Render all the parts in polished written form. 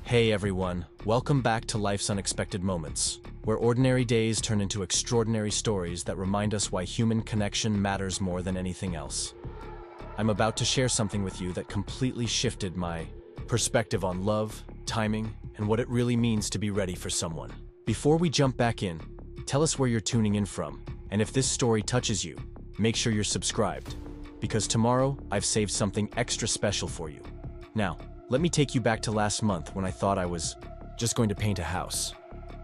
Hey everyone, welcome back to Life's Unexpected Moments, where ordinary days turn into extraordinary stories that remind us why human connection matters more than anything else. I'm about to share something with you that completely shifted my perspective on love, timing, and what it really means to be ready for someone. Before we jump back in, tell us where you're tuning in from, and if this story touches you, make sure you're subscribed, because tomorrow I've saved something extra special for you. Now, let me take you back to last month when I thought I was just going to paint a house.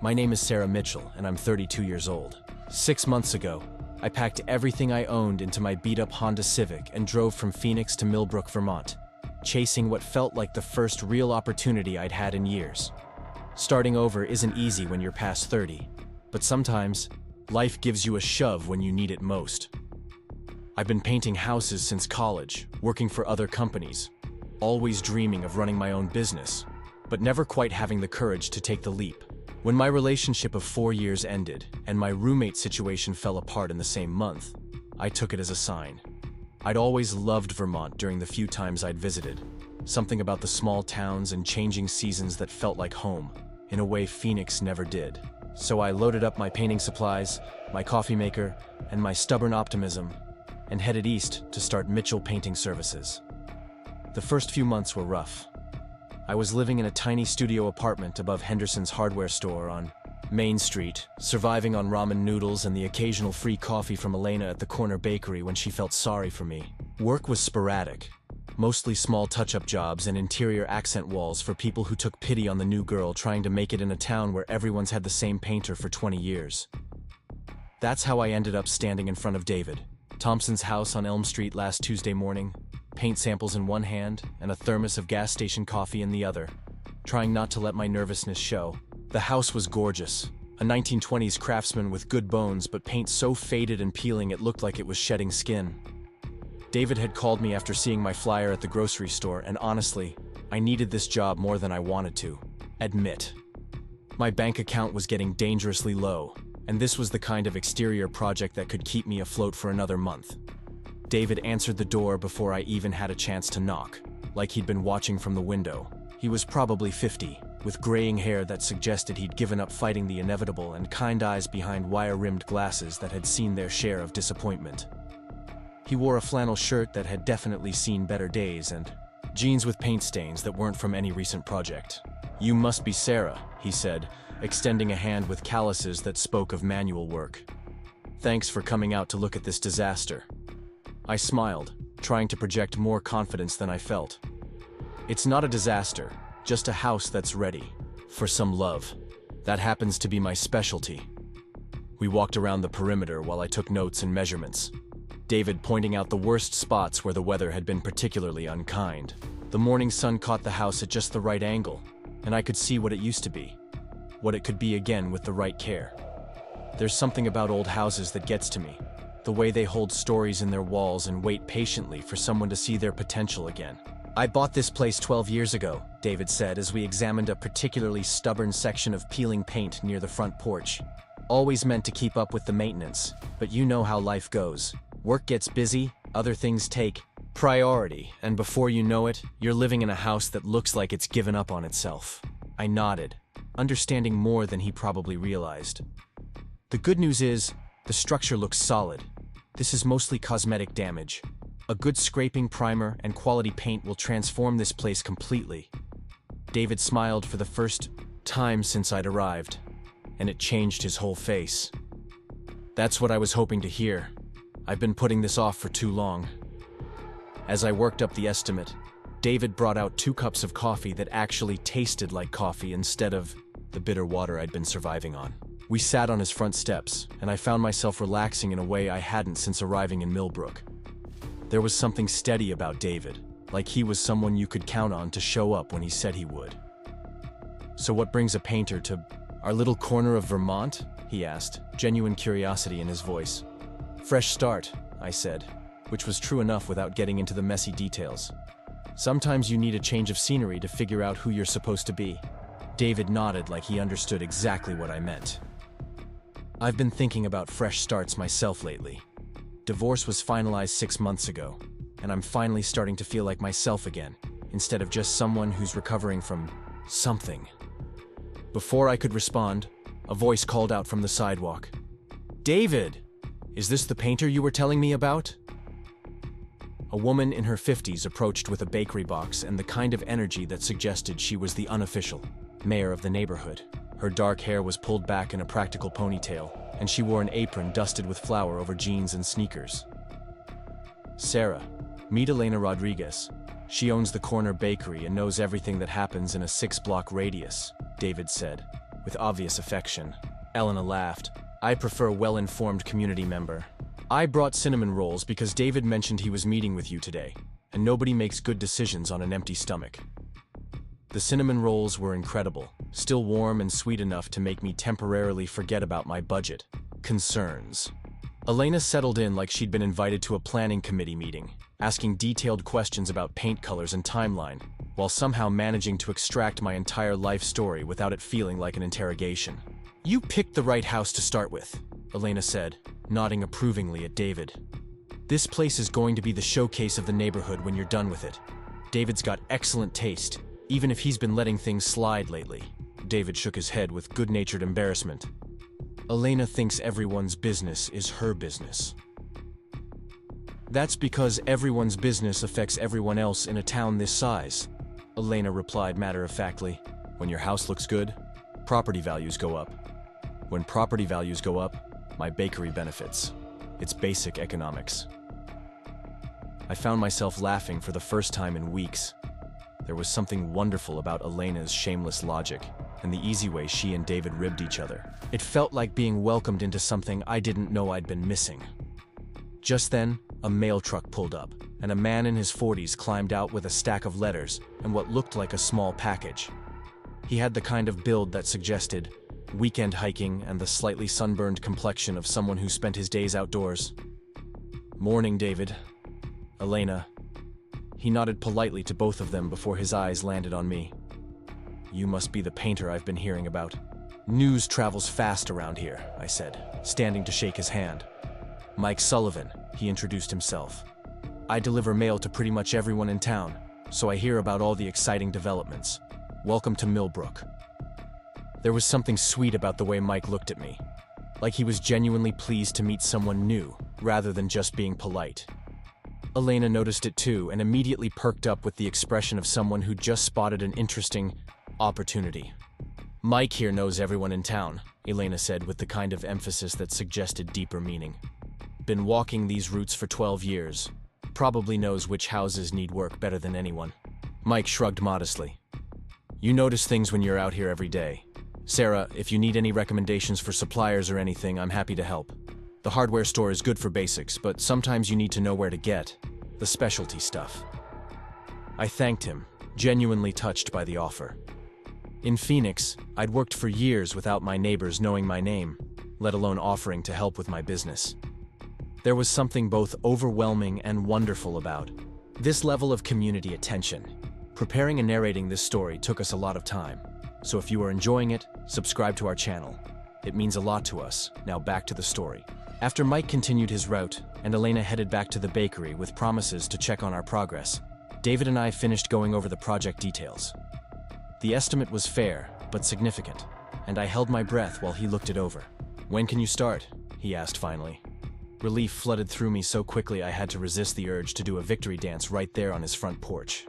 My name is Sarah Mitchell, and I'm 32 years old. 6 months ago, I packed everything I owned into my beat-up Honda Civic and drove from Phoenix to Millbrook, Vermont, chasing what felt like the first real opportunity I'd had in years. Starting over isn't easy when you're past 30, but sometimes life gives you a shove when you need it most. I've been painting houses since college, working for other companies, always dreaming of running my own business, but never quite having the courage to take the leap. When my relationship of 4 years ended and my roommate situation fell apart in the same month, I took it as a sign. I'd always loved Vermont during the few times I'd visited. Something about the small towns and changing seasons that felt like home, in a way Phoenix never did. So I loaded up my painting supplies, my coffee maker, and my stubborn optimism, and headed east to start Mitchell Painting Services. The first few months were rough. I was living in a tiny studio apartment above Henderson's hardware store on Main Street, surviving on ramen noodles and the occasional free coffee from Elena at the corner bakery when she felt sorry for me. Work was sporadic, mostly small touch-up jobs and interior accent walls for people who took pity on the new girl trying to make it in a town where everyone's had the same painter for 20 years. That's how I ended up standing in front of David Thompson's house on Elm Street last Tuesday morning, paint samples in one hand and a thermos of gas station coffee in the other, trying not to let my nervousness show. The house was gorgeous, a 1920s craftsman with good bones but paint so faded and peeling it looked like it was shedding skin. David had called me after seeing my flyer at the grocery store, and honestly, I needed this job more than I wanted to admit. My bank account was getting dangerously low, and this was the kind of exterior project that could keep me afloat for another month. David answered the door before I even had a chance to knock, like he'd been watching from the window. He was probably 50, with graying hair that suggested he'd given up fighting the inevitable and kind eyes behind wire-rimmed glasses that had seen their share of disappointment. He wore a flannel shirt that had definitely seen better days and jeans with paint stains that weren't from any recent project. "You must be Sarah," he said, extending a hand with calluses that spoke of manual work. "Thanks for coming out to look at this disaster." I smiled, trying to project more confidence than I felt. "It's not a disaster, just a house that's ready for some love. That happens to be my specialty." We walked around the perimeter while I took notes and measurements, David pointing out the worst spots where the weather had been particularly unkind. The morning sun caught the house at just the right angle, and I could see what it used to be, what it could be again with the right care. There's something about old houses that gets to me. The way they hold stories in their walls and wait patiently for someone to see their potential again. "I bought this place 12 years ago," David said as we examined a particularly stubborn section of peeling paint near the front porch. "Always meant to keep up with the maintenance, but you know how life goes. Work gets busy, other things take priority, and before you know it, you're living in a house that looks like it's given up on itself." I nodded, understanding more than he probably realized. "The good news is, the structure looks solid. This is mostly cosmetic damage. A good scraping primer and quality paint will transform this place completely." David smiled for the first time since I'd arrived, and it changed his whole face. "That's what I was hoping to hear. I've been putting this off for too long." As I worked up the estimate, David brought out 2 cups of coffee that actually tasted like coffee instead of the bitter water I'd been surviving on. We sat on his front steps, and I found myself relaxing in a way I hadn't since arriving in Millbrook. There was something steady about David, like he was someone you could count on to show up when he said he would. "So what brings a painter to our little corner of Vermont?" he asked, genuine curiosity in his voice. "Fresh start," I said, which was true enough without getting into the messy details. "Sometimes you need a change of scenery to figure out who you're supposed to be." David nodded like he understood exactly what I meant. "I've been thinking about fresh starts myself lately. Divorce was finalized 6 months ago, and I'm finally starting to feel like myself again, instead of just someone who's recovering from something. Before I could respond, a voice called out from the sidewalk. "David! Is this the painter you were telling me about?" A woman in her 50s approached with a bakery box and the kind of energy that suggested she was the unofficial mayor of the neighborhood. Her dark hair was pulled back in a practical ponytail, and she wore an apron dusted with flour over jeans and sneakers. "Sarah, meet Elena Rodriguez. She owns the corner bakery and knows everything that happens in a 6-block radius," David said, with obvious affection. Elena laughed. "I prefer a well-informed community member. I brought cinnamon rolls because David mentioned he was meeting with you today, and nobody makes good decisions on an empty stomach." The cinnamon rolls were incredible, still warm and sweet enough to make me temporarily forget about my budget concerns. Elena settled in like she'd been invited to a planning committee meeting, asking detailed questions about paint colors and timeline, while somehow managing to extract my entire life story without it feeling like an interrogation. "You picked the right house to start with," Elena said, nodding approvingly at David. "This place is going to be the showcase of the neighborhood when you're done with it. David's got excellent taste, even if he's been letting things slide lately." David shook his head with good-natured embarrassment. "Elena thinks everyone's business is her business." "That's because everyone's business affects everyone else in a town this size," Elena replied matter-of-factly. "When your house looks good, property values go up. When property values go up, my bakery benefits. It's basic economics." I found myself laughing for the first time in weeks. There was something wonderful about Elena's shameless logic and the easy way she and David ribbed each other. It felt like being welcomed into something I didn't know I'd been missing. Just then, a mail truck pulled up, and a man in his 40s climbed out with a stack of letters and what looked like a small package. He had the kind of build that suggested weekend hiking and the slightly sunburned complexion of someone who spent his days outdoors. "Morning, David. Elena." He nodded politely to both of them before his eyes landed on me. "You must be the painter I've been hearing about." "News travels fast around here," I said, standing to shake his hand. "Mike Sullivan," he introduced himself. "I deliver mail to pretty much everyone in town, so I hear about all the exciting developments. Welcome to Millbrook." There was something sweet about the way Mike looked at me, like he was genuinely pleased to meet someone new, rather than just being polite. Elena noticed it too and immediately perked up with the expression of someone who just spotted an interesting opportunity. "Mike here knows everyone in town," Elena said with the kind of emphasis that suggested deeper meaning. "Been walking these routes for 12 years. Probably knows which houses need work better than anyone." Mike shrugged modestly. "You notice things when you're out here every day. Sarah, if you need any recommendations for suppliers or anything, I'm happy to help. The hardware store is good for basics, but sometimes you need to know where to get the specialty stuff." I thanked him, genuinely touched by the offer. In Phoenix, I'd worked for years without my neighbors knowing my name, let alone offering to help with my business. There was something both overwhelming and wonderful about this level of community attention. Preparing and narrating this story took us a lot of time, so if you are enjoying it, subscribe to our channel. It means a lot to us. Now back to the story. After Mike continued his route, and Elena headed back to the bakery with promises to check on our progress, David and I finished going over the project details. The estimate was fair, but significant, and I held my breath while he looked it over. "When can you start?" he asked finally. Relief flooded through me so quickly I had to resist the urge to do a victory dance right there on his front porch.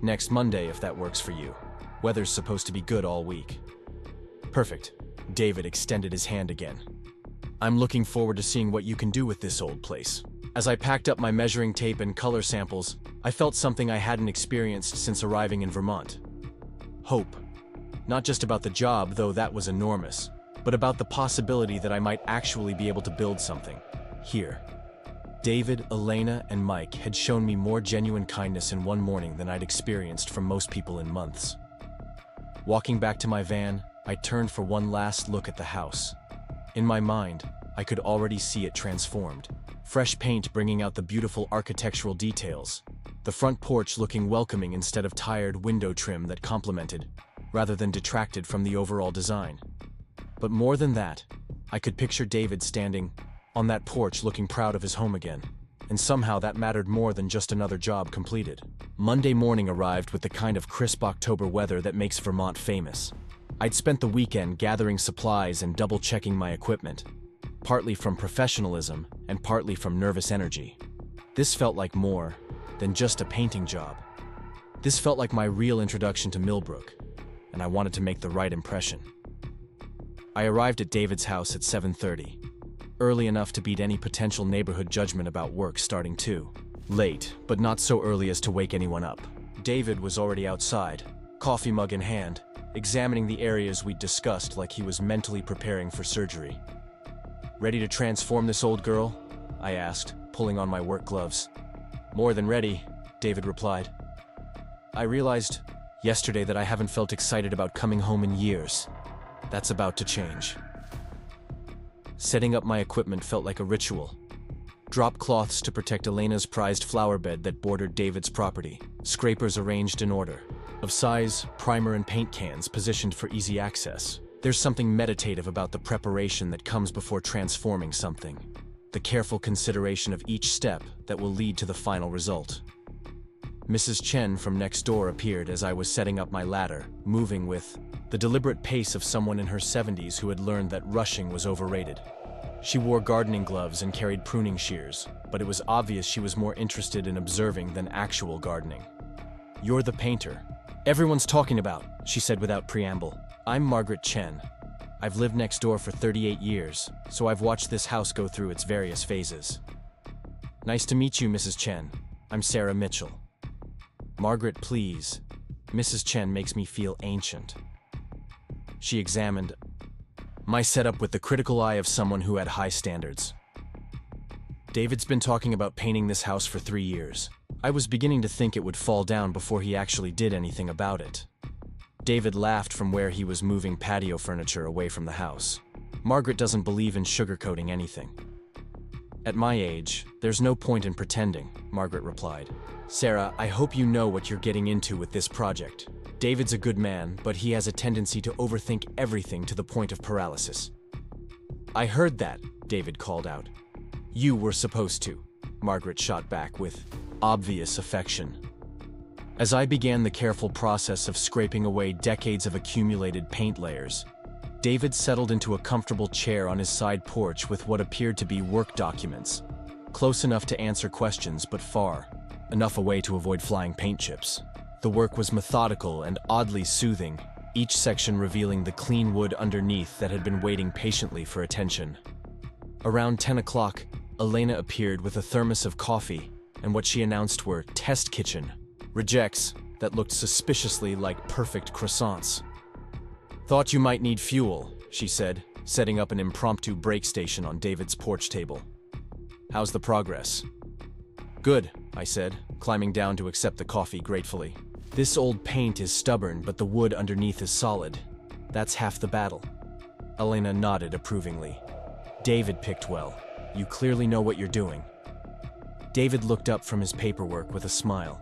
"Next Monday, if that works for you. Weather's supposed to be good all week." "Perfect." David extended his hand again. "I'm looking forward to seeing what you can do with this old place." As I packed up my measuring tape and color samples, I felt something I hadn't experienced since arriving in Vermont. Hope. Not just about the job, though that was enormous, but about the possibility that I might actually be able to build something here. David, Elena, and Mike had shown me more genuine kindness in one morning than I'd experienced from most people in months. Walking back to my van, I turned for one last look at the house. In my mind, I could already see it transformed. Fresh paint bringing out the beautiful architectural details. The front porch looking welcoming instead of tired window trim that complemented, rather than detracted from the overall design. But more than that, I could picture David standing on that porch looking proud of his home again, and somehow that mattered more than just another job completed. Monday morning arrived with the kind of crisp October weather that makes Vermont famous. I'd spent the weekend gathering supplies and double-checking my equipment, partly from professionalism and partly from nervous energy. This felt like more than just a painting job. This felt like my real introduction to Millbrook, and I wanted to make the right impression. I arrived at David's house at 7:30, early enough to beat any potential neighborhood judgment about work starting too. Late, but not so early as to wake anyone up. David was already outside, coffee mug in hand, examining the areas we'd discussed like he was mentally preparing for surgery. "Ready to transform this old girl?" I asked, pulling on my work gloves. "More than ready," David replied. I realized yesterday that I haven't felt excited about coming home in years. That's about to change. Setting up my equipment felt like a ritual. Drop cloths to protect Elena's prized flower bed that bordered David's property, scrapers arranged in order, of size, primer and paint cans positioned for easy access. There's something meditative about the preparation that comes before transforming something, the careful consideration of each step that will lead to the final result. Mrs. Chen from next door appeared as I was setting up my ladder, moving with the deliberate pace of someone in her 70s who had learned that rushing was overrated. She wore gardening gloves and carried pruning shears, but it was obvious she was more interested in observing than actual gardening. "You're the painter everyone's talking about," she said without preamble. "I'm Margaret Chen. I've lived next door for 38 years, so I've watched this house go through its various phases." "Nice to meet you, Mrs. Chen. I'm Sarah Mitchell." "Margaret, please. Mrs. Chen makes me feel ancient." She examined my setup with the critical eye of someone who had high standards. "David's been talking about painting this house for 3 years. I was beginning to think it would fall down before he actually did anything about it." David laughed from where he was moving patio furniture away from the house. "Margaret doesn't believe in sugarcoating anything." "At my age, there's no point in pretending," Margaret replied. "Sarah, I hope you know what you're getting into with this project. David's a good man, but he has a tendency to overthink everything to the point of paralysis." "I heard that," David called out. "You were supposed to," Margaret shot back with obvious affection. As I began the careful process of scraping away decades of accumulated paint layers, David settled into a comfortable chair on his side porch with what appeared to be work documents, close enough to answer questions but far enough away to avoid flying paint chips. The work was methodical and oddly soothing, each section revealing the clean wood underneath that had been waiting patiently for attention. Around 10 o'clock, Elena appeared with a thermos of coffee and what she announced were test kitchen rejects that looked suspiciously like perfect croissants. "Thought you might need fuel," she said, setting up an impromptu break station on David's porch table. "How's the progress?" "Good," I said, climbing down to accept the coffee gratefully. "This old paint is stubborn, but the wood underneath is solid. That's half the battle." Elena nodded approvingly. "David picked well. You clearly know what you're doing." David looked up from his paperwork with a smile.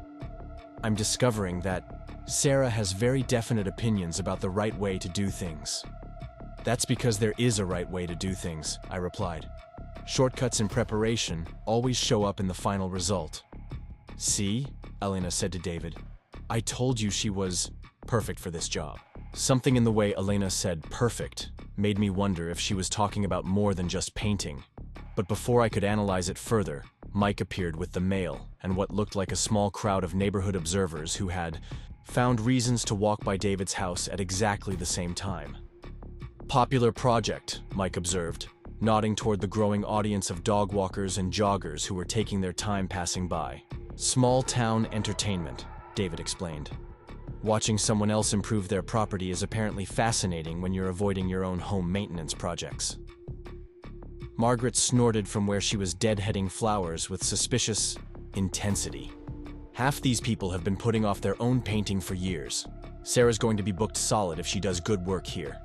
"I'm discovering that Sarah has very definite opinions about the right way to do things." "That's because there is a right way to do things," I replied. "Shortcuts in preparation always show up in the final result." "See?" Elena said to David. "I told you she was perfect for this job." Something in the way Elena said perfect made me wonder if she was talking about more than just painting. But before I could analyze it further, Mike appeared with the mail and what looked like a small crowd of neighborhood observers who had found reasons to walk by David's house at exactly the same time. "Popular project," Mike observed, nodding toward the growing audience of dog walkers and joggers who were taking their time passing by. "Small town entertainment," David explained. "Watching someone else improve their property is apparently fascinating when you're avoiding your own home maintenance projects." Margaret snorted from where she was deadheading flowers with suspicious intensity. "Half these people have been putting off their own painting for years. Sarah's going to be booked solid if she does good work here."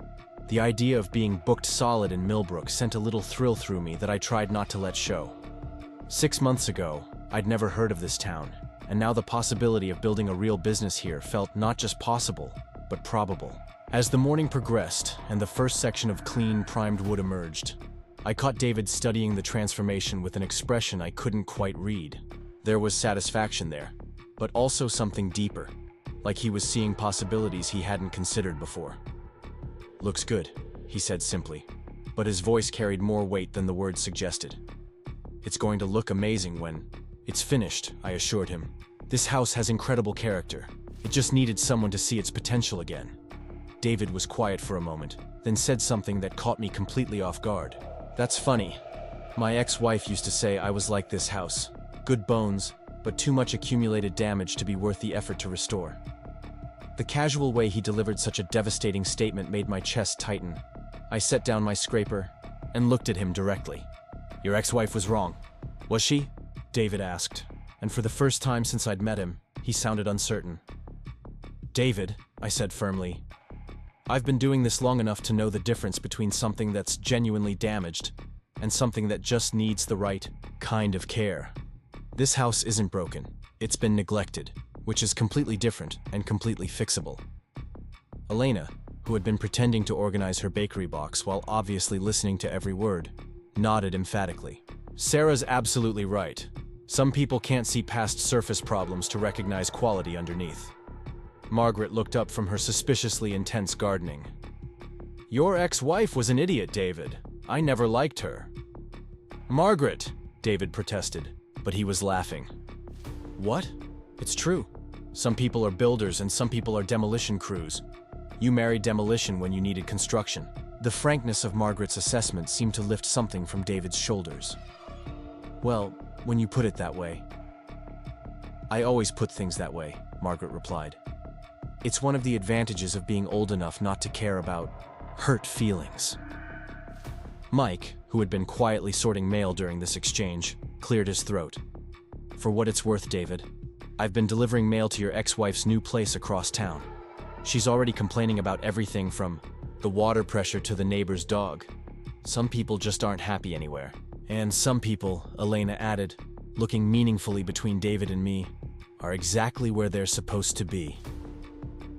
The idea of being booked solid in Millbrook sent a little thrill through me that I tried not to let show. 6 months ago, I'd never heard of this town, and now the possibility of building a real business here felt not just possible, but probable. As the morning progressed and the first section of clean, primed wood emerged, I caught David studying the transformation with an expression I couldn't quite read. There was satisfaction there, but also something deeper, like he was seeing possibilities he hadn't considered before. "Looks good," he said simply, but his voice carried more weight than the words suggested. "It's going to look amazing when it's finished," I assured him. "This house has incredible character. It just needed someone to see its potential again." David was quiet for a moment, then said something that caught me completely off guard. "That's funny. My ex-wife used to say I was like this house. Good bones, but too much accumulated damage to be worth the effort to restore." The casual way he delivered such a devastating statement made my chest tighten. I set down my scraper and looked at him directly. "Your ex-wife was wrong, was she?" David asked, and for the first time since I'd met him, he sounded uncertain. "David," I said firmly, "I've been doing this long enough to know the difference between something that's genuinely damaged and something that just needs the right kind of care. This house isn't broken. It's been neglected, which is completely different and completely fixable." Elena, who had been pretending to organize her bakery box while obviously listening to every word, nodded emphatically. "Sarah's absolutely right. Some people can't see past surface problems to recognize quality underneath." Margaret looked up from her suspiciously intense gardening. "Your ex-wife was an idiot, David. I never liked her." "Margaret," David protested, but he was laughing. "What? It's true. Some people are builders and some people are demolition crews. You married demolition when you needed construction." The frankness of Margaret's assessment seemed to lift something from David's shoulders. "Well, when you put it that way." "I always put things that way," Margaret replied. "It's one of the advantages of being old enough not to care about hurt feelings." Mike, who had been quietly sorting mail during this exchange, cleared his throat. "For what it's worth, David, I've been delivering mail to your ex-wife's new place across town. She's already complaining about everything from the water pressure to the neighbor's dog. Some people just aren't happy anywhere. And some people," Elena added, looking meaningfully between David and me, "are exactly where they're supposed to be."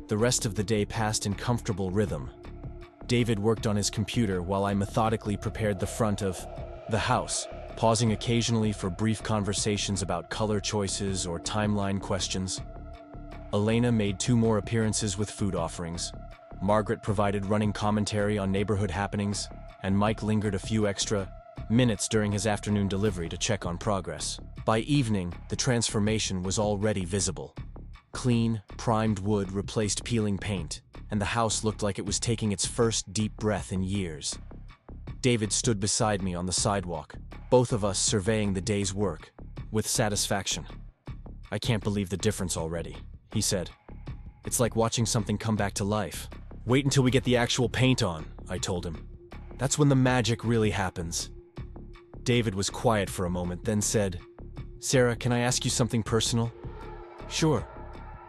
The rest of the day passed in comfortable rhythm. David worked on his computer while I methodically prepared the front of the house, pausing occasionally for brief conversations about color choices or timeline questions. Elena made 2 more appearances with food offerings. Margaret provided running commentary on neighborhood happenings, and Mike lingered a few extra minutes during his afternoon delivery to check on progress. By evening, the transformation was already visible. Clean, primed wood replaced peeling paint, and the house looked like it was taking its first deep breath in years. David stood beside me on the sidewalk, both of us surveying the day's work with satisfaction. "I can't believe the difference already," he said. "It's like watching something come back to life." "Wait until we get the actual paint on," I told him. "That's when the magic really happens." David was quiet for a moment, then said, "Sarah, can I ask you something personal?" "Sure.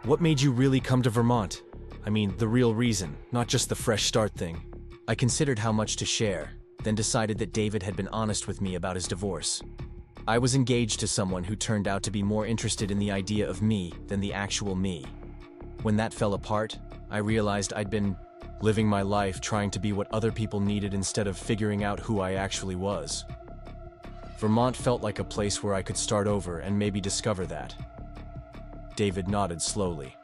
What made you really come to Vermont? I mean, the real reason, not just the fresh start thing." I considered how much to share, then decided that David had been honest with me about his divorce. I was engaged to someone who turned out to be more interested in the idea of me than the actual me. When that fell apart, I realized I'd been living my life trying to be what other people needed instead of figuring out who I actually was. Vermont felt like a place where I could start over and maybe discover that. David nodded slowly.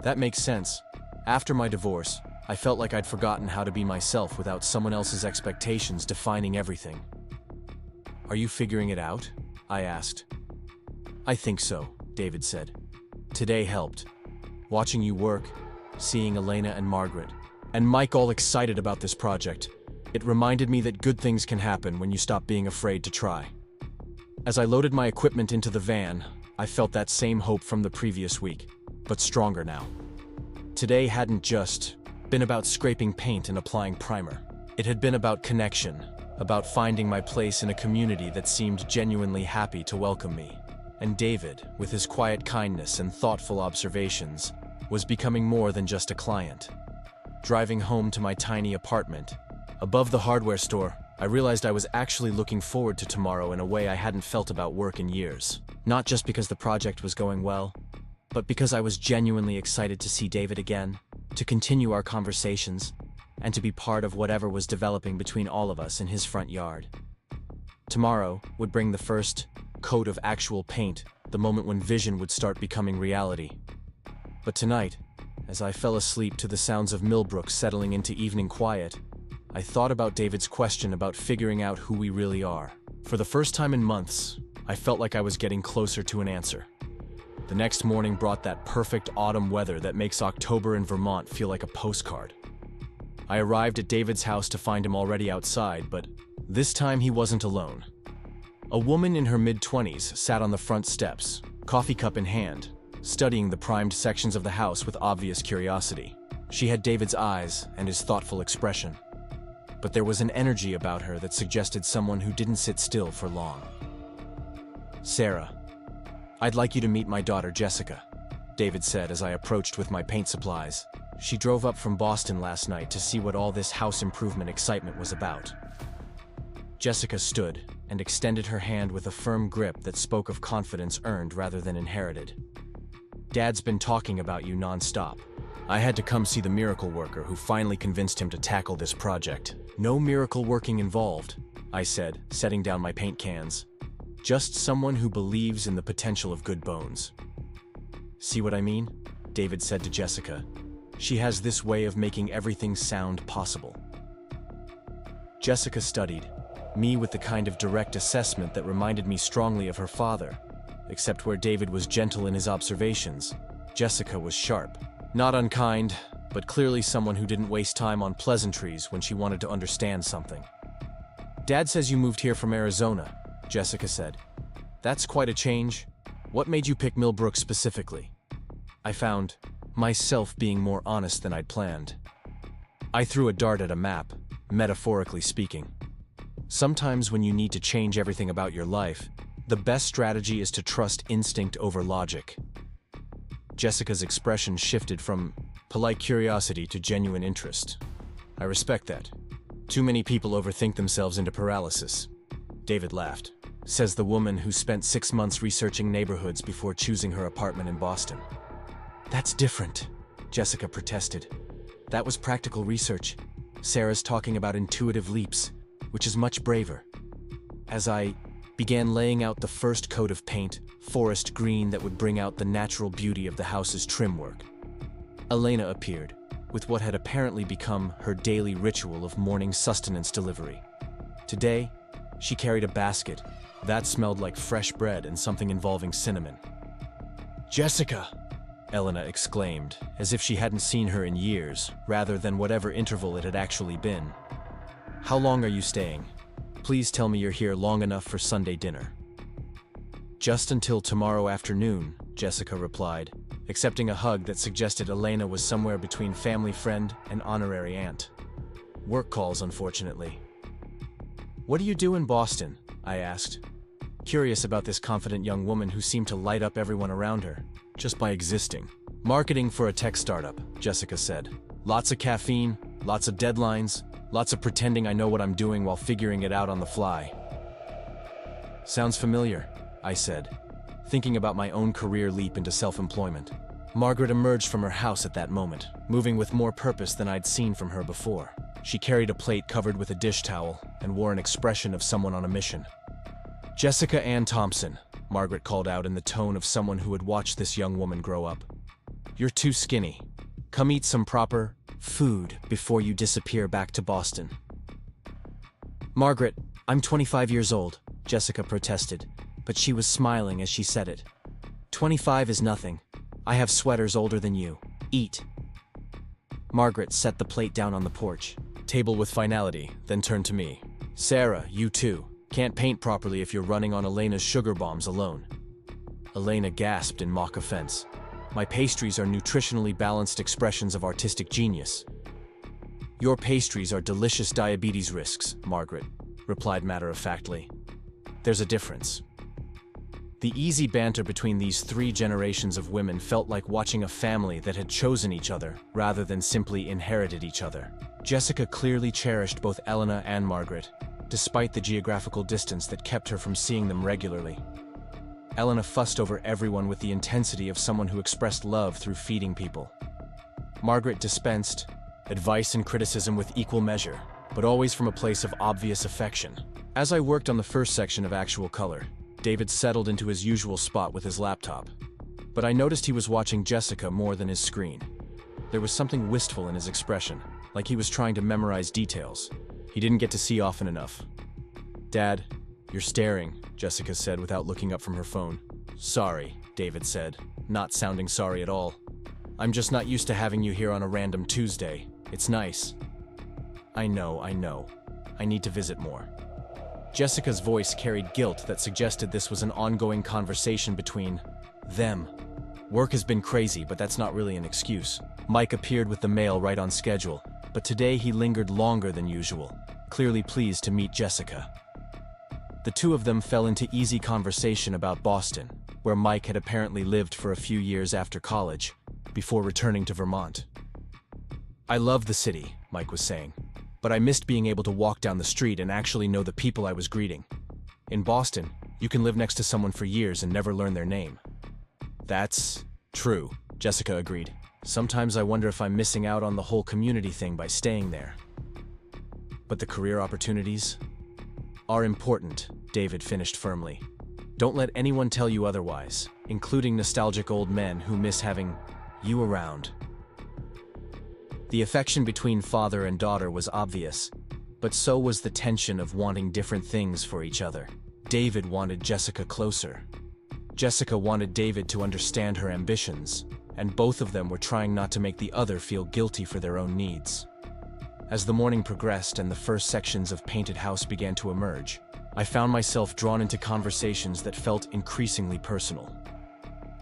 "That makes sense. After my divorce, I felt like I'd forgotten how to be myself without someone else's expectations defining everything." "Are you figuring it out?" I asked. "I think so," David said. "Today helped. Watching you work, seeing Elena and Margaret, and Mike all excited about this project. It reminded me that good things can happen when you stop being afraid to try." As I loaded my equipment into the van, I felt that same hope from the previous week, but stronger now. Today hadn't just been about scraping paint and applying primer. It had been about connection, about finding my place in a community that seemed genuinely happy to welcome me. And David, with his quiet kindness and thoughtful observations, was becoming more than just a client. Driving home to my tiny apartment, above the hardware store, I realized I was actually looking forward to tomorrow in a way I hadn't felt about work in years. Not just because the project was going well, but because I was genuinely excited to see David again, to continue our conversations, and to be part of whatever was developing between all of us in his front yard. Tomorrow would bring the first coat of actual paint, the moment when vision would start becoming reality. But tonight, as I fell asleep to the sounds of Millbrook settling into evening quiet, I thought about David's question about figuring out who we really are. For the first time in months, I felt like I was getting closer to an answer. The next morning brought that perfect autumn weather that makes October in Vermont feel like a postcard. I arrived at David's house to find him already outside, but this time he wasn't alone. A woman in her mid-20s sat on the front steps, coffee cup in hand, studying the primed sections of the house with obvious curiosity. She had David's eyes and his thoughtful expression, but there was an energy about her that suggested someone who didn't sit still for long. "Sarah, I'd like you to meet my daughter Jessica," David said as I approached with my paint supplies. "She drove up from Boston last night to see what all this house improvement excitement was about." Jessica stood and extended her hand with a firm grip that spoke of confidence earned rather than inherited. "Dad's been talking about you non-stop. I had to come see the miracle worker who finally convinced him to tackle this project." "No miracle working involved," I said, setting down my paint cans. "Just someone who believes in the potential of good bones." "See what I mean?" David said to Jessica. "She has this way of making everything sound possible." Jessica studied me with the kind of direct assessment that reminded me strongly of her father, except where David was gentle in his observations, Jessica was sharp. Not unkind, but clearly someone who didn't waste time on pleasantries when she wanted to understand something. "Dad says you moved here from Arizona," Jessica said. "That's quite a change. What made you pick Millbrook specifically?" I found myself being more honest than I'd planned. I threw a dart at a map, metaphorically speaking. Sometimes when you need to change everything about your life, the best strategy is to trust instinct over logic. Jessica's expression shifted from polite curiosity to genuine interest. "I respect that. Too many people overthink themselves into paralysis." David laughed. "Says the woman who spent 6 months researching neighborhoods before choosing her apartment in Boston." "That's different," Jessica protested. "That was practical research. Sarah's talking about intuitive leaps, which is much braver." As I began laying out the first coat of paint, forest green that would bring out the natural beauty of the house's trim work, Elena appeared, with what had apparently become her daily ritual of morning sustenance delivery. Today, she carried a basket that smelled like fresh bread and something involving cinnamon. "Jessica!" Elena exclaimed, as if she hadn't seen her in years, rather than whatever interval it had actually been. "How long are you staying? Please tell me you're here long enough for Sunday dinner." "Just until tomorrow afternoon," Jessica replied, accepting a hug that suggested Elena was somewhere between family friend and honorary aunt. "Work calls, unfortunately." "What do you do in Boston?" I asked, curious about this confident young woman who seemed to light up everyone around her, just by existing. "Marketing for a tech startup," Jessica said. "Lots of caffeine, lots of deadlines, lots of pretending I know what I'm doing while figuring it out on the fly." "Sounds familiar," I said, thinking about my own career leap into self-employment. Margaret emerged from her house at that moment, moving with more purpose than I'd seen from her before. She carried a plate covered with a dish towel and wore an expression of someone on a mission. "Jessica Ann Thompson," Margaret called out in the tone of someone who had watched this young woman grow up. "You're too skinny. Come eat some proper food before you disappear back to Boston." "Margaret, I'm 25 years old," Jessica protested, but she was smiling as she said it. 25 is nothing. I have sweaters older than you. Eat." Margaret set the plate down on the porch, table with finality, then turned to me. "Sarah, you too. Can't paint properly if you're running on Elena's sugar bombs alone." Elena gasped in mock offense. "My pastries are nutritionally balanced expressions of artistic genius." "Your pastries are delicious diabetes risks," Margaret replied matter-of-factly. "There's a difference." The easy banter between these 3 generations of women felt like watching a family that had chosen each other rather than simply inherited each other. Jessica clearly cherished both Elena and Margaret, despite the geographical distance that kept her from seeing them regularly. Elena fussed over everyone with the intensity of someone who expressed love through feeding people. Margaret dispensed advice and criticism with equal measure, but always from a place of obvious affection. As I worked on the first section of actual color, David settled into his usual spot with his laptop. But I noticed he was watching Jessica more than his screen. There was something wistful in his expression, like he was trying to memorize details he didn't get to see often enough. "Dad, you're staring," Jessica said without looking up from her phone. "Sorry," David said, not sounding sorry at all. "I'm just not used to having you here on a random Tuesday. It's nice." I know. I need to visit more." Jessica's voice carried guilt that suggested this was an ongoing conversation between them. "Work has been crazy, but that's not really an excuse." Mike appeared with the mail right on schedule, but today he lingered longer than usual, clearly pleased to meet Jessica. The two of them fell into easy conversation about Boston, where Mike had apparently lived for a few years after college, before returning to Vermont. "I love the city," Mike was saying, "but I missed being able to walk down the street and actually know the people I was greeting. In Boston, you can live next to someone for years and never learn their name." "That's true," Jessica agreed. "Sometimes I wonder if I'm missing out on the whole community thing by staying there." "But the career opportunities are important," David finished firmly. "Don't let anyone tell you otherwise, including nostalgic old men who miss having you around." The affection between father and daughter was obvious, but so was the tension of wanting different things for each other. David wanted Jessica closer. Jessica wanted David to understand her ambitions, and both of them were trying not to make the other feel guilty for their own needs. As the morning progressed and the first sections of Painted House began to emerge, I found myself drawn into conversations that felt increasingly personal.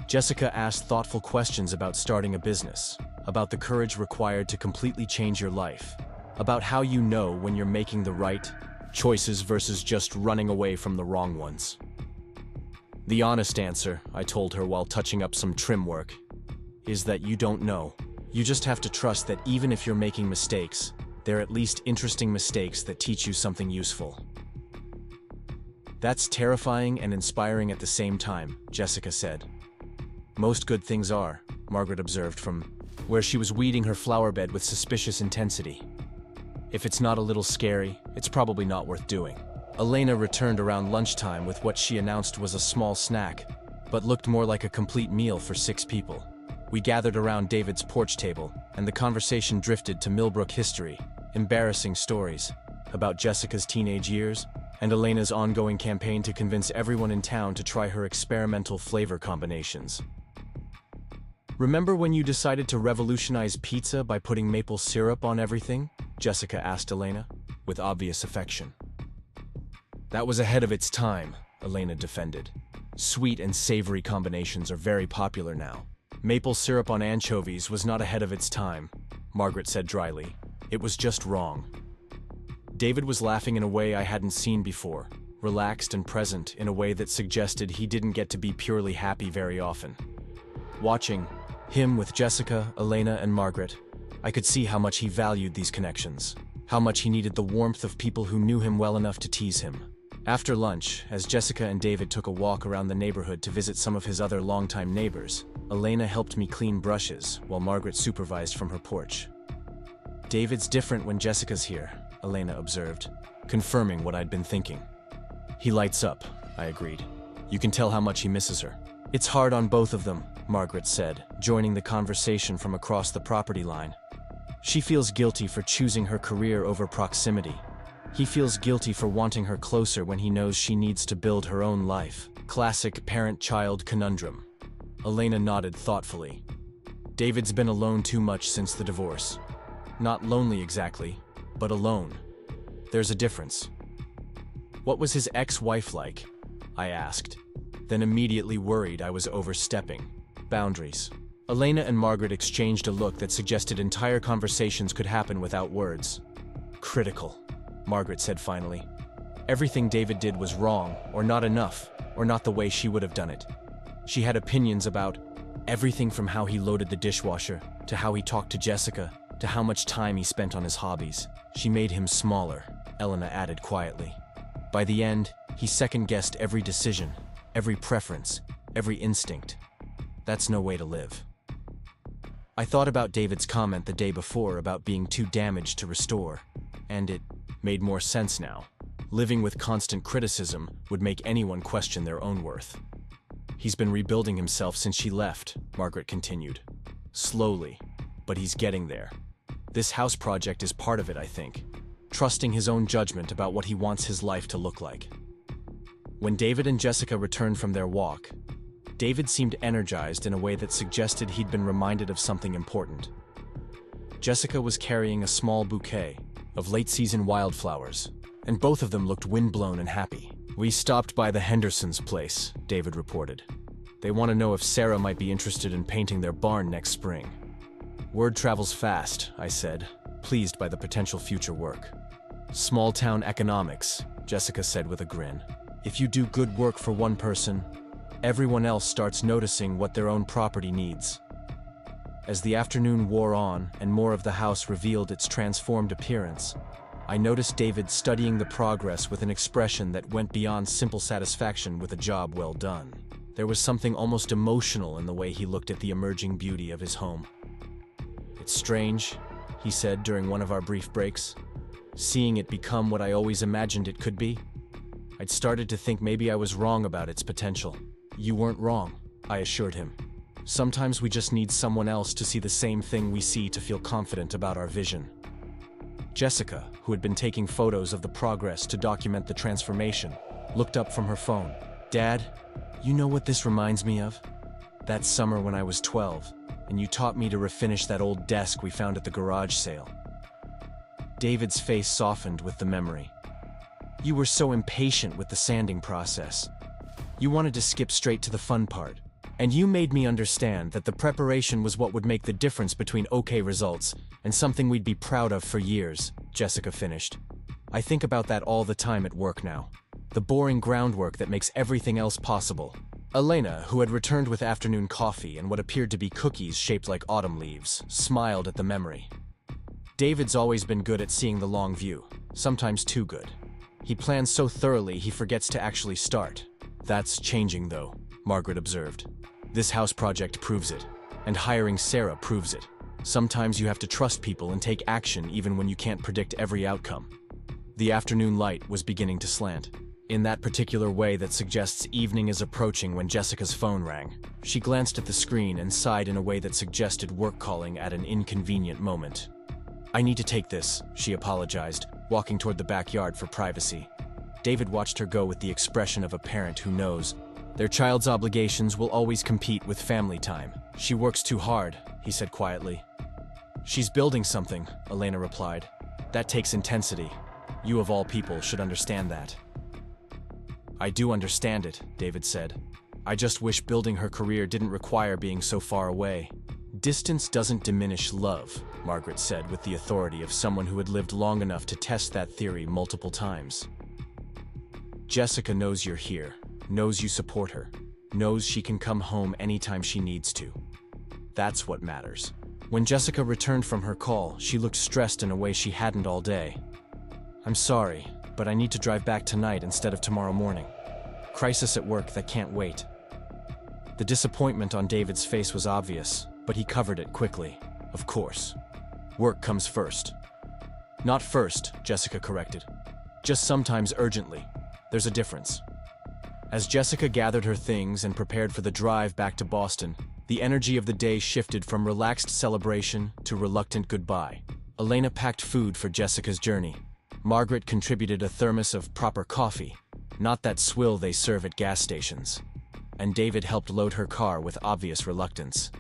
Jessica asked thoughtful questions about starting a business, about the courage required to completely change your life, about how you know when you're making the right choices versus just running away from the wrong ones. "The honest answer," I told her while touching up some trim work, "is that you don't know. You just have to trust that even if you're making mistakes, they're at least interesting mistakes that teach you something useful." "That's terrifying and inspiring at the same time," Jessica said. "Most good things are," Margaret observed from where she was weeding her flower bed with suspicious intensity. "If it's not a little scary, it's probably not worth doing." Elena returned around lunchtime with what she announced was a small snack, but looked more like a complete meal for 6 people. We gathered around David's porch table, and the conversation drifted to Millbrook history, embarrassing stories about Jessica's teenage years, and Elena's ongoing campaign to convince everyone in town to try her experimental flavor combinations. "Remember when you decided to revolutionize pizza by putting maple syrup on everything?" Jessica asked Elena, with obvious affection. "That was ahead of its time," Elena defended. "Sweet and savory combinations are very popular now. Maple syrup on anchovies was not ahead of its time," Margaret said dryly. "It was just wrong." David was laughing in a way I hadn't seen before, relaxed and present in a way that suggested he didn't get to be purely happy very often. Watching him with Jessica, Elena, and Margaret, I could see how much he valued these connections, how much he needed the warmth of people who knew him well enough to tease him. After lunch, as Jessica and David took a walk around the neighborhood to visit some of his other longtime neighbors, Elena helped me clean brushes while Margaret supervised from her porch. "David's different when Jessica's here," Elena observed, confirming what I'd been thinking. "He lights up," I agreed. "You can tell how much he misses her." "It's hard on both of them," Margaret said, joining the conversation from across the property line. "She feels guilty for choosing her career over proximity. He feels guilty for wanting her closer when he knows she needs to build her own life. Classic parent-child conundrum." Elena nodded thoughtfully. "David's been alone too much since the divorce. Not lonely exactly, but alone. There's a difference." "What was his ex-wife like?" I asked, then immediately worried I was overstepping boundaries. Elena and Margaret exchanged a look that suggested entire conversations could happen without words. "Critical," Margaret said finally. "Everything David did was wrong, or not enough, or not the way she would have done it. She had opinions about everything from how he loaded the dishwasher, to how he talked to Jessica, to how much time he spent on his hobbies. She made him smaller," Elena added quietly. "By the end, he second-guessed every decision, every preference, every instinct. That's no way to live." I thought about David's comment the day before about being too damaged to restore, and it made more sense now. Living with constant criticism would make anyone question their own worth. He's been rebuilding himself since she left, Margaret continued. Slowly, but he's getting there. This house project is part of it, I think. Trusting his own judgment about what he wants his life to look like. When David and Jessica returned from their walk, David seemed energized in a way that suggested he'd been reminded of something important. Jessica was carrying a small bouquet of late-season wildflowers, and both of them looked windblown and happy. "We stopped by the Hendersons' place," David reported. "They want to know if Sarah might be interested in painting their barn next spring." "Word travels fast," I said, pleased by the potential future work. "Small-town economics," Jessica said with a grin. "If you do good work for one person, everyone else starts noticing what their own property needs." As the afternoon wore on and more of the house revealed its transformed appearance, I noticed David studying the progress with an expression that went beyond simple satisfaction with a job well done. There was something almost emotional in the way he looked at the emerging beauty of his home. "It's strange," he said during one of our brief breaks, "seeing it become what I always imagined it could be. I'd started to think maybe I was wrong about its potential." "You weren't wrong," I assured him. "Sometimes we just need someone else to see the same thing we see to feel confident about our vision." Jessica, who had been taking photos of the progress to document the transformation, looked up from her phone. "Dad, you know what this reminds me of? That summer when I was 12, and you taught me to refinish that old desk we found at the garage sale." David's face softened with the memory. "You were so impatient with the sanding process. You wanted to skip straight to the fun part. And you made me understand that the preparation was what would make the difference between okay results and something we'd be proud of for years," Jessica finished. "I think about that all the time at work now. The boring groundwork that makes everything else possible." Elena, who had returned with afternoon coffee and what appeared to be cookies shaped like autumn leaves, smiled at the memory. "David's always been good at seeing the long view, sometimes too good. He plans so thoroughly he forgets to actually start." "That's changing though," Margaret observed. "This house project proves it, and hiring Sarah proves it. Sometimes you have to trust people and take action even when you can't predict every outcome." The afternoon light was beginning to slant, in that particular way that suggests evening is approaching when Jessica's phone rang. She glanced at the screen and sighed in a way that suggested work calling at an inconvenient moment. "I need to take this," she apologized, walking toward the backyard for privacy. David watched her go with the expression of a parent who knows their child's obligations will always compete with family time. "She works too hard," he said quietly. "She's building something," Elena replied. "That takes intensity. You of all people should understand that." "I do understand it," David said. "I just wish building her career didn't require being so far away." "Distance doesn't diminish love," Margaret said with the authority of someone who had lived long enough to test that theory multiple times. "Jessica knows you're here, knows you support her, knows she can come home anytime she needs to. That's what matters." When Jessica returned from her call, she looked stressed in a way she hadn't all day. "I'm sorry, but I need to drive back tonight instead of tomorrow morning. Crisis at work that can't wait." The disappointment on David's face was obvious, but he covered it quickly. "Of course. Work comes first." "Not first," Jessica corrected. "Just sometimes urgently. There's a difference." As Jessica gathered her things and prepared for the drive back to Boston, the energy of the day shifted from relaxed celebration to reluctant goodbye. Elena packed food for Jessica's journey. Margaret contributed a thermos of proper coffee, not that swill they serve at gas stations. And David helped load her car with obvious reluctance.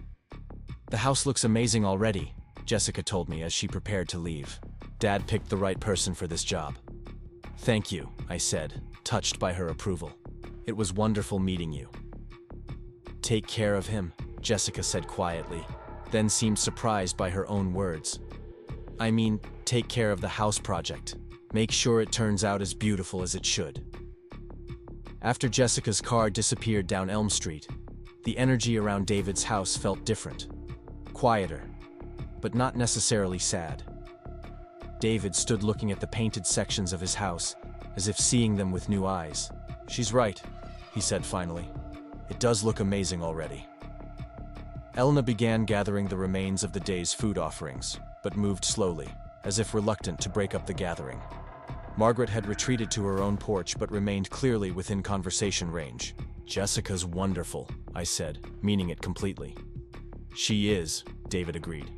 "The house looks amazing already," Jessica told me as she prepared to leave. "Dad picked the right person for this job." "Thank you," I said, touched by her approval. "It was wonderful meeting you." "Take care of him," Jessica said quietly, then seemed surprised by her own words. "I mean, take care of the house project. Make sure it turns out as beautiful as it should." After Jessica's car disappeared down Elm Street, the energy around David's house felt different. Quieter, but not necessarily sad. David stood looking at the painted sections of his house, as if seeing them with new eyes. "She's right," he said finally. "It does look amazing already." Elena began gathering the remains of the day's food offerings, but moved slowly, as if reluctant to break up the gathering. Margaret had retreated to her own porch but remained clearly within conversation range. "Jessica's wonderful," I said, meaning it completely. "She is," David agreed.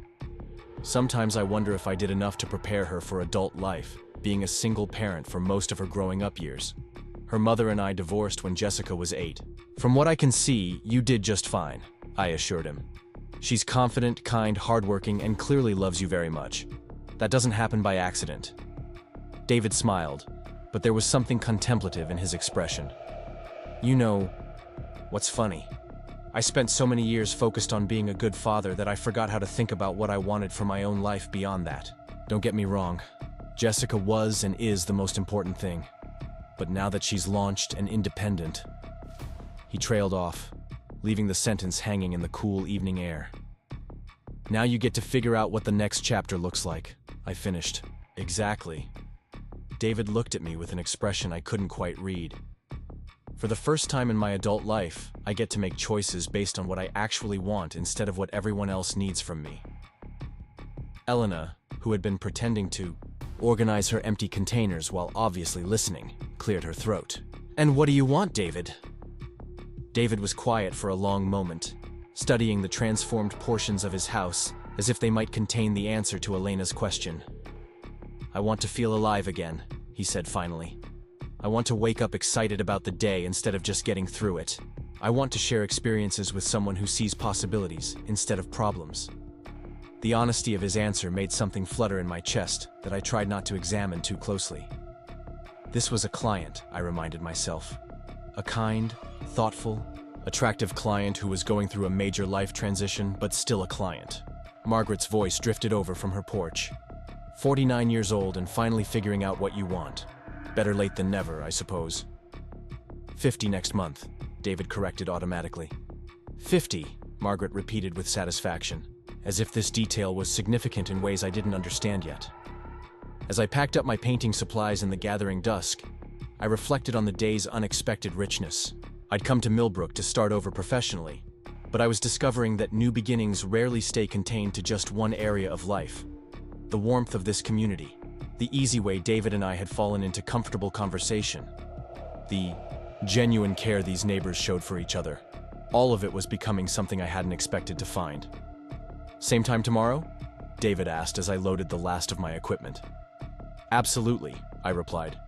"Sometimes I wonder if I did enough to prepare her for adult life, being a single parent for most of her growing up years. Her mother and I divorced when Jessica was 8. From what I can see, you did just fine," I assured him. "She's confident, kind, hardworking, and clearly loves you very much. That doesn't happen by accident." David smiled, but there was something contemplative in his expression. "You know, what's funny? I spent so many years focused on being a good father that I forgot how to think about what I wanted for my own life beyond that. Don't get me wrong, Jessica was and is the most important thing. But now that she's launched and independent..." He trailed off, leaving the sentence hanging in the cool evening air. "Now you get to figure out what the next chapter looks like," I finished. "Exactly." David looked at me with an expression I couldn't quite read. For the first time in my adult life, I get to make choices based on what I actually want instead of what everyone else needs from me. Elena, who had been pretending to organize her empty containers while obviously listening, cleared her throat. "And what do you want, David?" David was quiet for a long moment, studying the transformed portions of his house as if they might contain the answer to Elena's question. "I want to feel alive again," he said finally. "I want to wake up excited about the day instead of just getting through it. I want to share experiences with someone who sees possibilities instead of problems." The honesty of his answer made something flutter in my chest that I tried not to examine too closely. This was a client, I reminded myself. A kind, thoughtful, attractive client who was going through a major life transition, but still a client. Margaret's voice drifted over from her porch. 49 years old and finally figuring out what you want. Better late than never, I suppose. 50 next month, David corrected automatically. 50, Margaret repeated with satisfaction, as if this detail was significant in ways I didn't understand yet. As I packed up my painting supplies in the gathering dusk, I reflected on the day's unexpected richness. I'd come to Millbrook to start over professionally, but I was discovering that new beginnings rarely stay contained to just one area of life. The warmth of this community, the easy way David and I had fallen into comfortable conversation, the genuine care these neighbors showed for each other, all of it was becoming something I hadn't expected to find. "Same time tomorrow?" David asked as I loaded the last of my equipment. "Absolutely," I replied.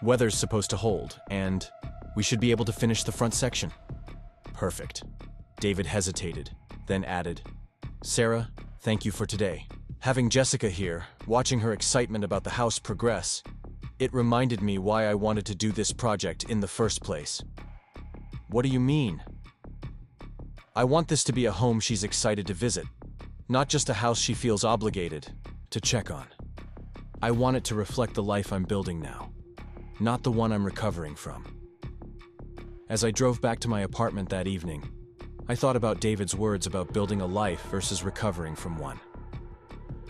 "Weather's supposed to hold, and we should be able to finish the front section." "Perfect." David hesitated, then added, "Sarah, thank you for today. Having Jessica here, watching her excitement about the house progress, it reminded me why I wanted to do this project in the first place." "What do you mean?" "I want this to be a home she's excited to visit, not just a house she feels obligated to check on. I want it to reflect the life I'm building now, not the one I'm recovering from." As I drove back to my apartment that evening, I thought about David's words about building a life versus recovering from one.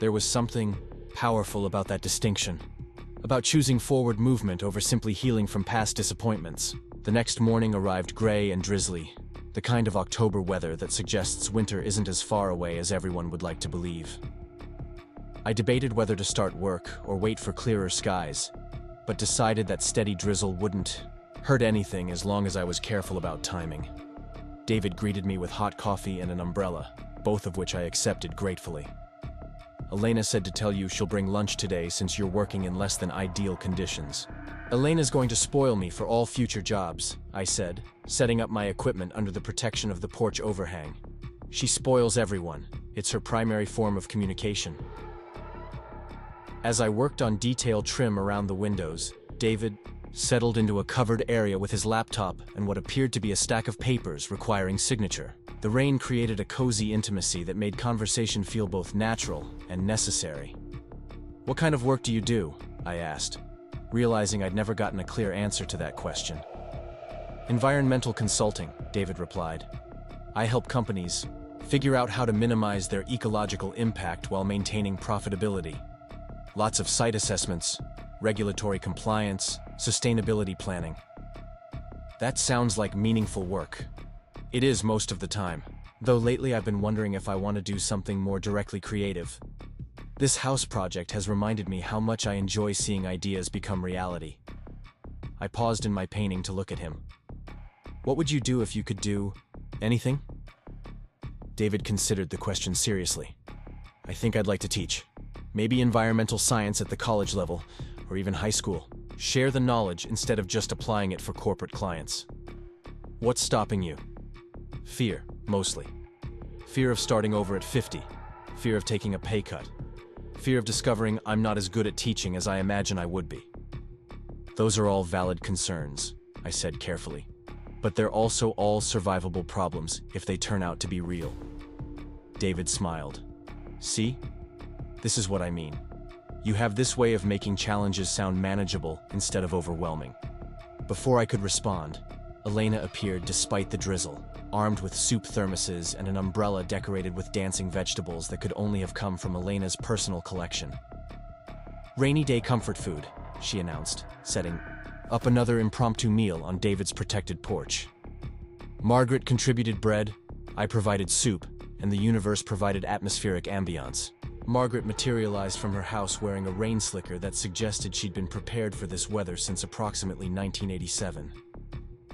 There was something powerful about that distinction, about choosing forward movement over simply healing from past disappointments. The next morning arrived gray and drizzly, the kind of October weather that suggests winter isn't as far away as everyone would like to believe. I debated whether to start work or wait for clearer skies, but decided that steady drizzle wouldn't hurt anything as long as I was careful about timing. David greeted me with hot coffee and an umbrella, both of which I accepted gratefully. "Elena said to tell you she'll bring lunch today since you're working in less than ideal conditions." "Elena's going to spoil me for all future jobs," I said, setting up my equipment under the protection of the porch overhang. "She spoils everyone. It's her primary form of communication." As I worked on detail trim around the windows, David settled into a covered area with his laptop and what appeared to be a stack of papers requiring signature. The rain created a cozy intimacy that made conversation feel both natural and necessary. "What kind of work do you do?" I asked, realizing I'd never gotten a clear answer to that question. "Environmental consulting," David replied. "I help companies figure out how to minimize their ecological impact while maintaining profitability. Lots of site assessments, regulatory compliance, sustainability planning." "That sounds like meaningful work." "It is most of the time. Though lately I've been wondering if I want to do something more directly creative. This house project has reminded me how much I enjoy seeing ideas become reality. I paused in my painting to look at him. What would you do if you could do anything? David considered the question seriously. I think I'd like to teach. Maybe environmental science at the college level, or even high school. Share the knowledge instead of just applying it for corporate clients. What's stopping you? Fear, mostly. Fear of starting over at 50. Fear of taking a pay cut. Fear of discovering I'm not as good at teaching as I imagine I would be. Those are all valid concerns, I said carefully. But they're also all survivable problems if they turn out to be real. David smiled. See? This is what I mean. You have this way of making challenges sound manageable instead of overwhelming. Before I could respond, Elena appeared despite the drizzle, armed with soup thermoses and an umbrella decorated with dancing vegetables that could only have come from Elena's personal collection. Rainy day comfort food, she announced, setting up another impromptu meal on David's protected porch. Margaret contributed bread, I provided soup, and the universe provided atmospheric ambiance. Margaret materialized from her house wearing a rain slicker that suggested she'd been prepared for this weather since approximately 1987.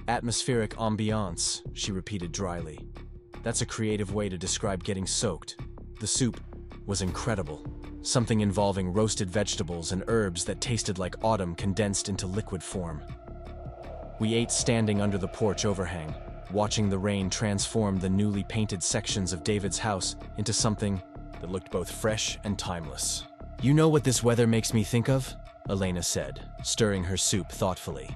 Atmospheric ambiance, she repeated dryly. That's a creative way to describe getting soaked. The soup was incredible. Something involving roasted vegetables and herbs that tasted like autumn condensed into liquid form. We ate standing under the porch overhang, watching the rain transform the newly painted sections of David's house into something that looked both fresh and timeless. You know what this weather makes me think of? Elena said, stirring her soup thoughtfully.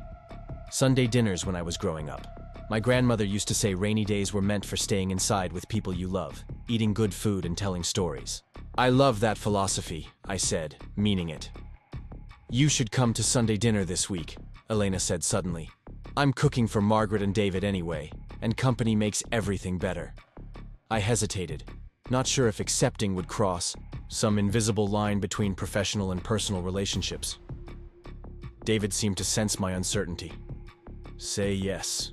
Sunday dinners when I was growing up. My grandmother used to say rainy days were meant for staying inside with people you love, eating good food and telling stories. I love that philosophy, I said, meaning it. You should come to Sunday dinner this week, Elena said suddenly. I'm cooking for Margaret and David anyway, and company makes everything better. I hesitated, not sure if accepting would cross some invisible line between professional and personal relationships. David seemed to sense my uncertainty. Say yes,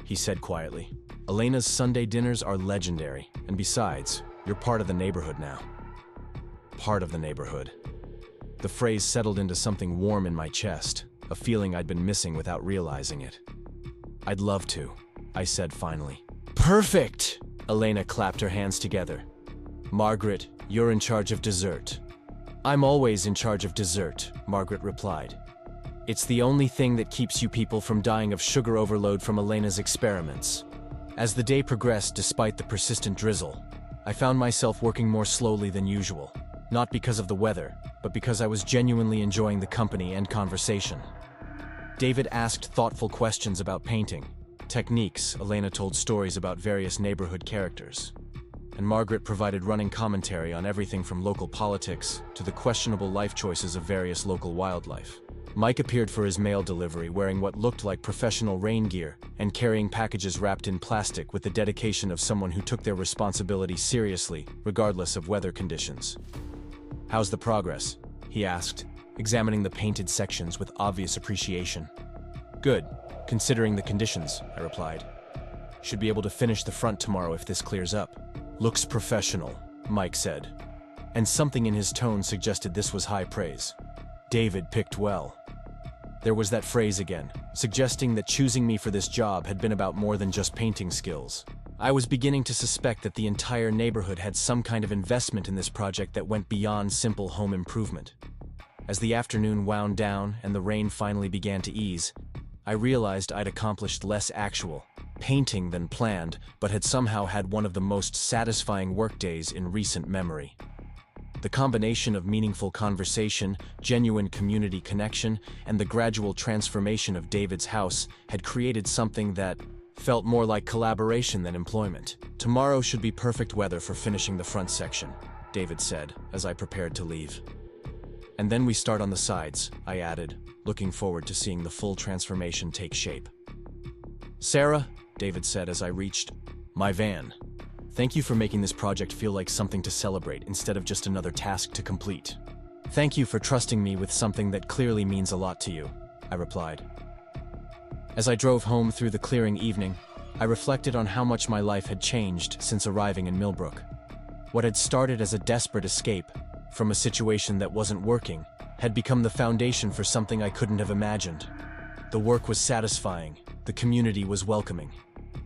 he said quietly. Elena's Sunday dinners are legendary, and besides, you're part of the neighborhood now. Part of the neighborhood. The phrase settled into something warm in my chest, a feeling I'd been missing without realizing it. I'd love to, I said finally. Perfect! Elena clapped her hands together. Margaret, you're in charge of dessert. I'm always in charge of dessert, Margaret replied. It's the only thing that keeps you people from dying of sugar overload from Elena's experiments. As the day progressed despite the persistent drizzle, I found myself working more slowly than usual, not because of the weather, but because I was genuinely enjoying the company and conversation. David asked thoughtful questions about painting, techniques. Elena told stories about various neighborhood characters, and Margaret provided running commentary on everything from local politics to the questionable life choices of various local wildlife. Mike appeared for his mail delivery wearing what looked like professional rain gear and carrying packages wrapped in plastic with the dedication of someone who took their responsibility seriously, regardless of weather conditions. How's the progress? He asked, examining the painted sections with obvious appreciation. Good, considering the conditions, I replied. Should be able to finish the front tomorrow if this clears up. Looks professional, Mike said, and something in his tone suggested this was high praise. David picked well. There was that phrase again, suggesting that choosing me for this job had been about more than just painting skills. I was beginning to suspect that the entire neighborhood had some kind of investment in this project that went beyond simple home improvement. As the afternoon wound down and the rain finally began to ease, I realized I'd accomplished less actual painting than planned, but had somehow had one of the most satisfying workdays in recent memory. The combination of meaningful conversation, genuine community connection, and the gradual transformation of David's house had created something that felt more like collaboration than employment. Tomorrow should be perfect weather for finishing the front section, David said, as I prepared to leave. And then we start on the sides, I added, looking forward to seeing the full transformation take shape. Sarah, David said as I reached my van. Thank you for making this project feel like something to celebrate instead of just another task to complete. Thank you for trusting me with something that clearly means a lot to you, I replied. As I drove home through the clearing evening, I reflected on how much my life had changed since arriving in Millbrook. What had started as a desperate escape from a situation that wasn't working had become the foundation for something I couldn't have imagined. The work was satisfying, the community was welcoming,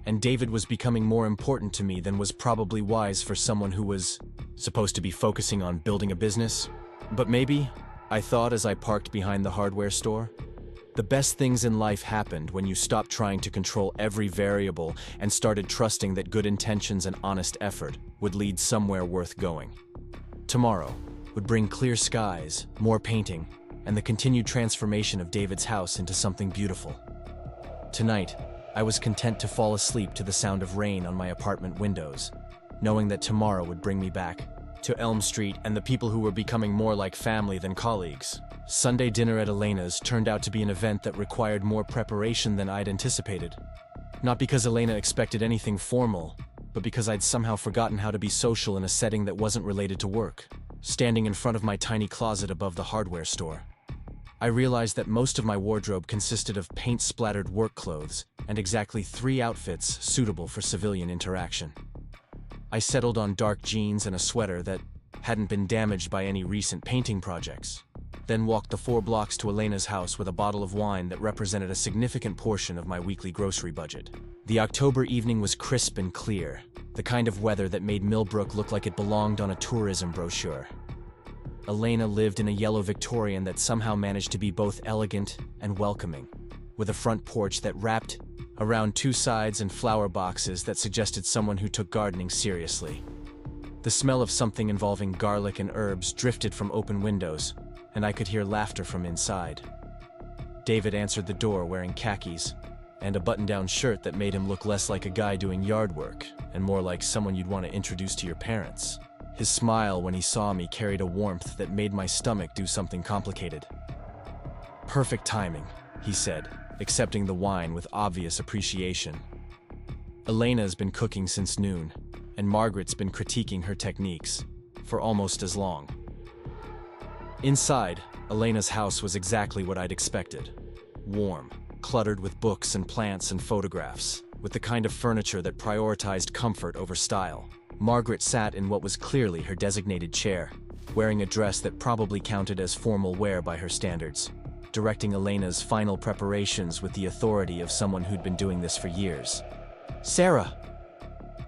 and David was becoming more important to me than was probably wise for someone who was supposed to be focusing on building a business. But maybe, I thought as I parked behind the hardware store, the best things in life happened when you stopped trying to control every variable and started trusting that good intentions and honest effort would lead somewhere worth going. Tomorrow would bring clear skies, more painting, and the continued transformation of David's house into something beautiful. Tonight, I was content to fall asleep to the sound of rain on my apartment windows, knowing that tomorrow would bring me back to Elm Street and the people who were becoming more like family than colleagues. Sunday dinner at Elena's turned out to be an event that required more preparation than I'd anticipated. Not because Elena expected anything formal, but because I'd somehow forgotten how to be social in a setting that wasn't related to work. Standing in front of my tiny closet above the hardware store, I realized that most of my wardrobe consisted of paint-splattered work clothes and exactly 3 outfits suitable for civilian interaction. I settled on dark jeans and a sweater that hadn't been damaged by any recent painting projects, then walked the 4 blocks to Elena's house with a bottle of wine that represented a significant portion of my weekly grocery budget. The October evening was crisp and clear, the kind of weather that made Millbrook look like it belonged on a tourism brochure. Elena lived in a yellow Victorian that somehow managed to be both elegant and welcoming, with a front porch that wrapped around 2 sides and flower boxes that suggested someone who took gardening seriously. The smell of something involving garlic and herbs drifted from open windows, and I could hear laughter from inside. David answered the door wearing khakis and a button-down shirt that made him look less like a guy doing yard work and more like someone you'd want to introduce to your parents. His smile when he saw me carried a warmth that made my stomach do something complicated. "Perfect timing," he said, accepting the wine with obvious appreciation. Elena's been cooking since noon, and Margaret's been critiquing her techniques for almost as long. Inside, Elena's house was exactly what I'd expected. Warm, cluttered with books and plants and photographs, with the kind of furniture that prioritized comfort over style. Margaret sat in what was clearly her designated chair, wearing a dress that probably counted as formal wear by her standards, directing Elena's final preparations with the authority of someone who'd been doing this for years. "Sarah!"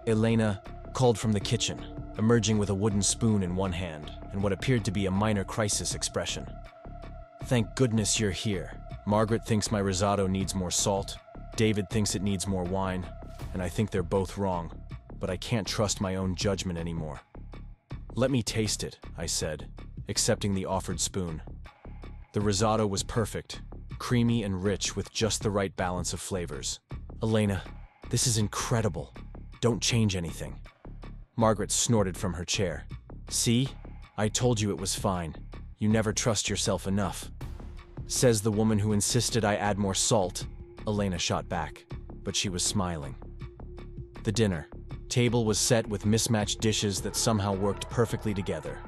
Elena called from the kitchen, emerging with a wooden spoon in one hand and what appeared to be a minor crisis expression. "Thank goodness you're here. Margaret thinks my risotto needs more salt, David thinks it needs more wine, and I think they're both wrong, but I can't trust my own judgment anymore." "Let me taste it," I said, accepting the offered spoon. The risotto was perfect, creamy and rich with just the right balance of flavors. "Elena, this is incredible. Don't change anything." Margaret snorted from her chair. "See? I told you it was fine. You never trust yourself enough." "Says the woman who insisted I add more salt," Elena shot back, but she was smiling. The dinner table was set with mismatched dishes that somehow worked perfectly together.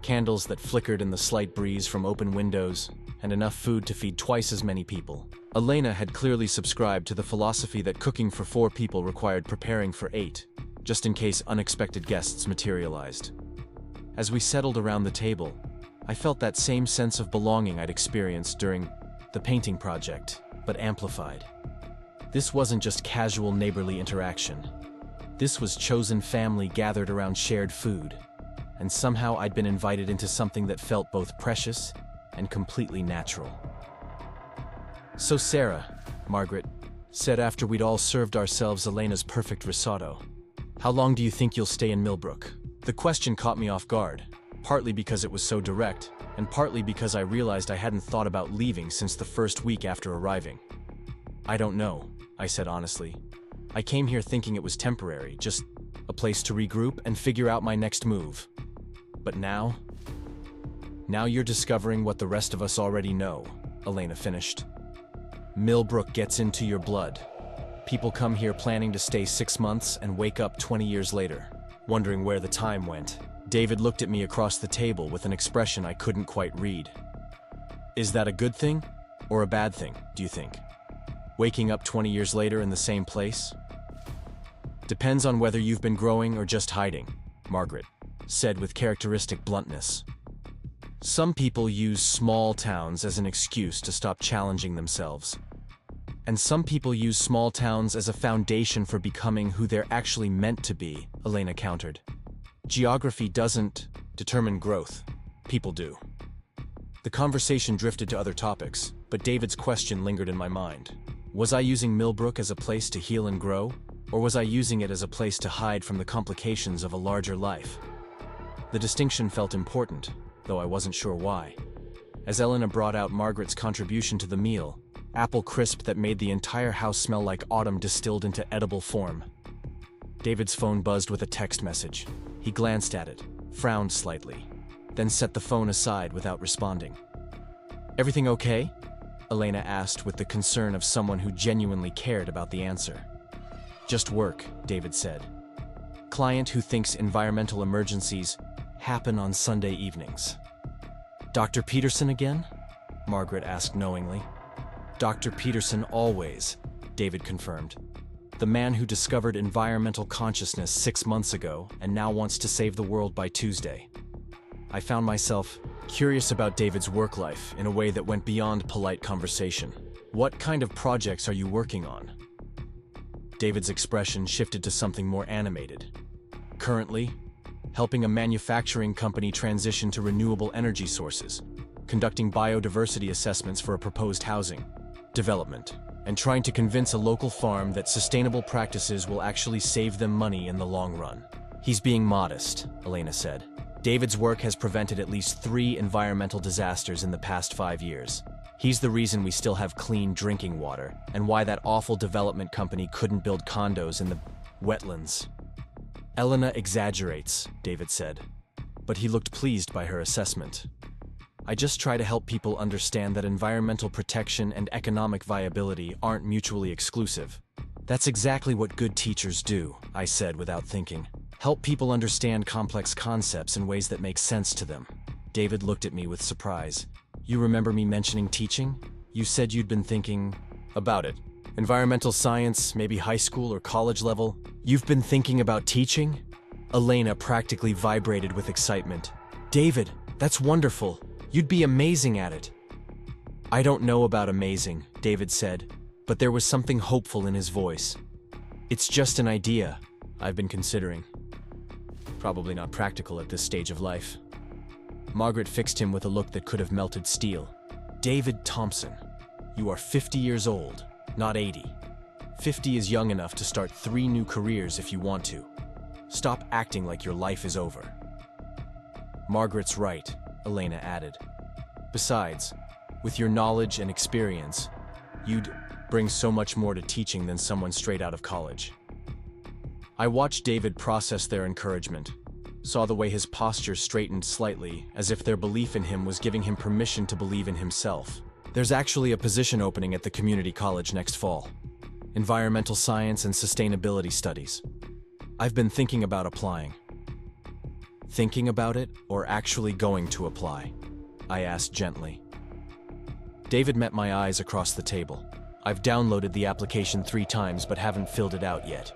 Candles that flickered in the slight breeze from open windows, and enough food to feed twice as many people. Elena had clearly subscribed to the philosophy that cooking for 4 people required preparing for 8, just in case unexpected guests materialized. As we settled around the table, I felt that same sense of belonging I'd experienced during the painting project, but amplified. This wasn't just casual neighborly interaction. This was chosen family gathered around shared food, and somehow I'd been invited into something that felt both precious and completely natural. "So Sarah," Margaret said after we'd all served ourselves Elena's perfect risotto, "how long do you think you'll stay in Millbrook?" The question caught me off guard, partly because it was so direct, and partly because I realized I hadn't thought about leaving since the first week after arriving. "I don't know," I said honestly. "I came here thinking it was temporary, just a place to regroup and figure out my next move. But now you're discovering what the rest of us already know," Elena finished. "Millbrook gets into your blood. People come here planning to stay 6 months and wake up 20 years later, wondering where the time went." David looked at me across the table with an expression I couldn't quite read. "Is that a good thing or a bad thing, do you think? Waking up 20 years later in the same place?" Depends on whether you've been growing or just hiding, Margaret said with characteristic bluntness. Some people use small towns as an excuse to stop challenging themselves. And some people use small towns as a foundation for becoming who they're actually meant to be, Elena countered. Geography doesn't determine growth. People do. The conversation drifted to other topics, but David's question lingered in my mind. Was I using Millbrook as a place to heal and grow, or was I using it as a place to hide from the complications of a larger life? The distinction felt important, though I wasn't sure why. As Elena brought out Margaret's contribution to the meal, apple crisp that made the entire house smell like autumn distilled into edible form. David's phone buzzed with a text message. He glanced at it, frowned slightly, then set the phone aside without responding. "Everything okay?" Elena asked with the concern of someone who genuinely cared about the answer. "Just work," David said. "Client who thinks environmental emergencies happen on Sunday evenings." "Dr. Peterson again?" Margaret asked knowingly. "Dr. Peterson always," David confirmed. "The man who discovered environmental consciousness 6 months ago and now wants to save the world by Tuesday." I found myself curious about David's work life in a way that went beyond polite conversation. "What kind of projects are you working on?" David's expression shifted to something more animated. "Currently, helping a manufacturing company transition to renewable energy sources, conducting biodiversity assessments for a proposed housing development, and trying to convince a local farm that sustainable practices will actually save them money in the long run." "He's being modest," Elena said. "David's work has prevented at least 3 environmental disasters in the past 5 years. He's the reason we still have clean drinking water, and why that awful development company couldn't build condos in the wetlands." "Elena exaggerates," David said, but he looked pleased by her assessment. "I just try to help people understand that environmental protection and economic viability aren't mutually exclusive." "That's exactly what good teachers do," I said without thinking. "Help people understand complex concepts in ways that make sense to them." David looked at me with surprise. "You remember me mentioning teaching? You said you'd been thinking about it. Environmental science, maybe high school or college level. You've been thinking about teaching?" Elena practically vibrated with excitement. "David, that's wonderful. You'd be amazing at it." "I don't know about amazing," David said, but there was something hopeful in his voice. "It's just an idea I've been considering. Probably not practical at this stage of life." Margaret fixed him with a look that could have melted steel. "David Thompson, you are 50 years old, not 80. 50 is young enough to start 3 new careers if you want to. Stop acting like your life is over." "Margaret's right," Elena added. "Besides, with your knowledge and experience, you'd bring so much more to teaching than someone straight out of college." I watched David process their encouragement, saw the way his posture straightened slightly, as if their belief in him was giving him permission to believe in himself. "There's actually a position opening at the community college next fall. Environmental science and sustainability studies. I've been thinking about applying." "Thinking about it, or actually going to apply?" I asked gently. David met my eyes across the table. "I've downloaded the application 3 times but haven't filled it out yet."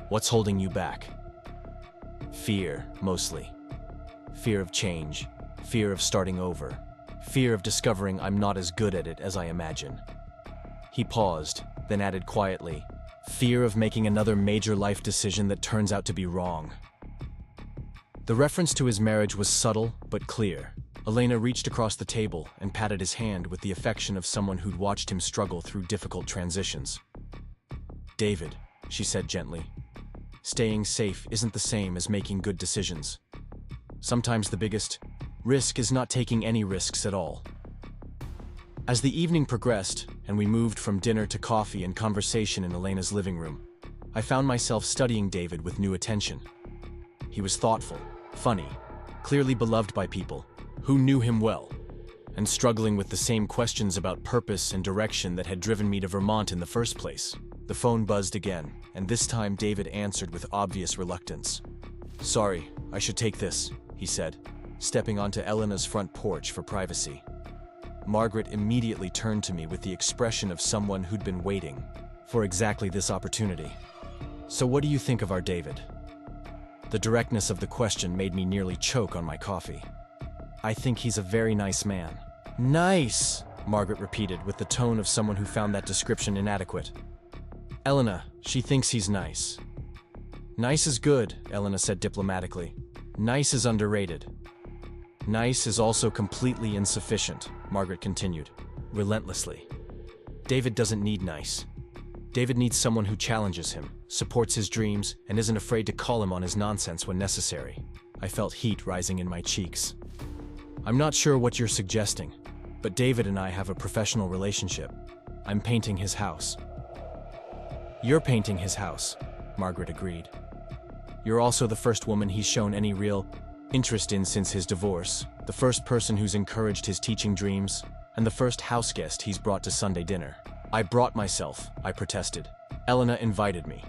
"What's holding you back?" "Fear, mostly. Fear of change, fear of starting over, fear of discovering I'm not as good at it as I imagine." He paused, then added quietly, "Fear of making another major life decision that turns out to be wrong." The reference to his marriage was subtle but clear. Elena reached across the table and patted his hand with the affection of someone who'd watched him struggle through difficult transitions. "David," she said gently, "staying safe isn't the same as making good decisions. Sometimes the biggest risk is not taking any risks at all." As the evening progressed, and we moved from dinner to coffee and conversation in Elena's living room, I found myself studying David with new attention. He was thoughtful, funny, clearly beloved by people who knew him well, and struggling with the same questions about purpose and direction that had driven me to Vermont in the first place. The phone buzzed again, and this time David answered with obvious reluctance. "Sorry, I should take this," he said, stepping onto Elena's front porch for privacy. Margaret immediately turned to me with the expression of someone who'd been waiting for exactly this opportunity. So what do you think of our David? The directness of the question made me nearly choke on my coffee. I think he's a very nice man. Nice, Margaret repeated with the tone of someone who found that description inadequate. Elena, she thinks he's nice. Nice is good, Elena said diplomatically. Nice is underrated. Nice is also completely insufficient, Margaret continued, relentlessly. David doesn't need nice. David needs someone who challenges him, supports his dreams, and isn't afraid to call him on his nonsense when necessary. I felt heat rising in my cheeks. I'm not sure what you're suggesting, but David and I have a professional relationship. I'm painting his house. You're painting his house, Margaret agreed. You're also the first woman he's shown any real interest in since his divorce, the first person who's encouraged his teaching dreams, and the first house guest he's brought to Sunday dinner. I brought myself, I protested. Elena invited me.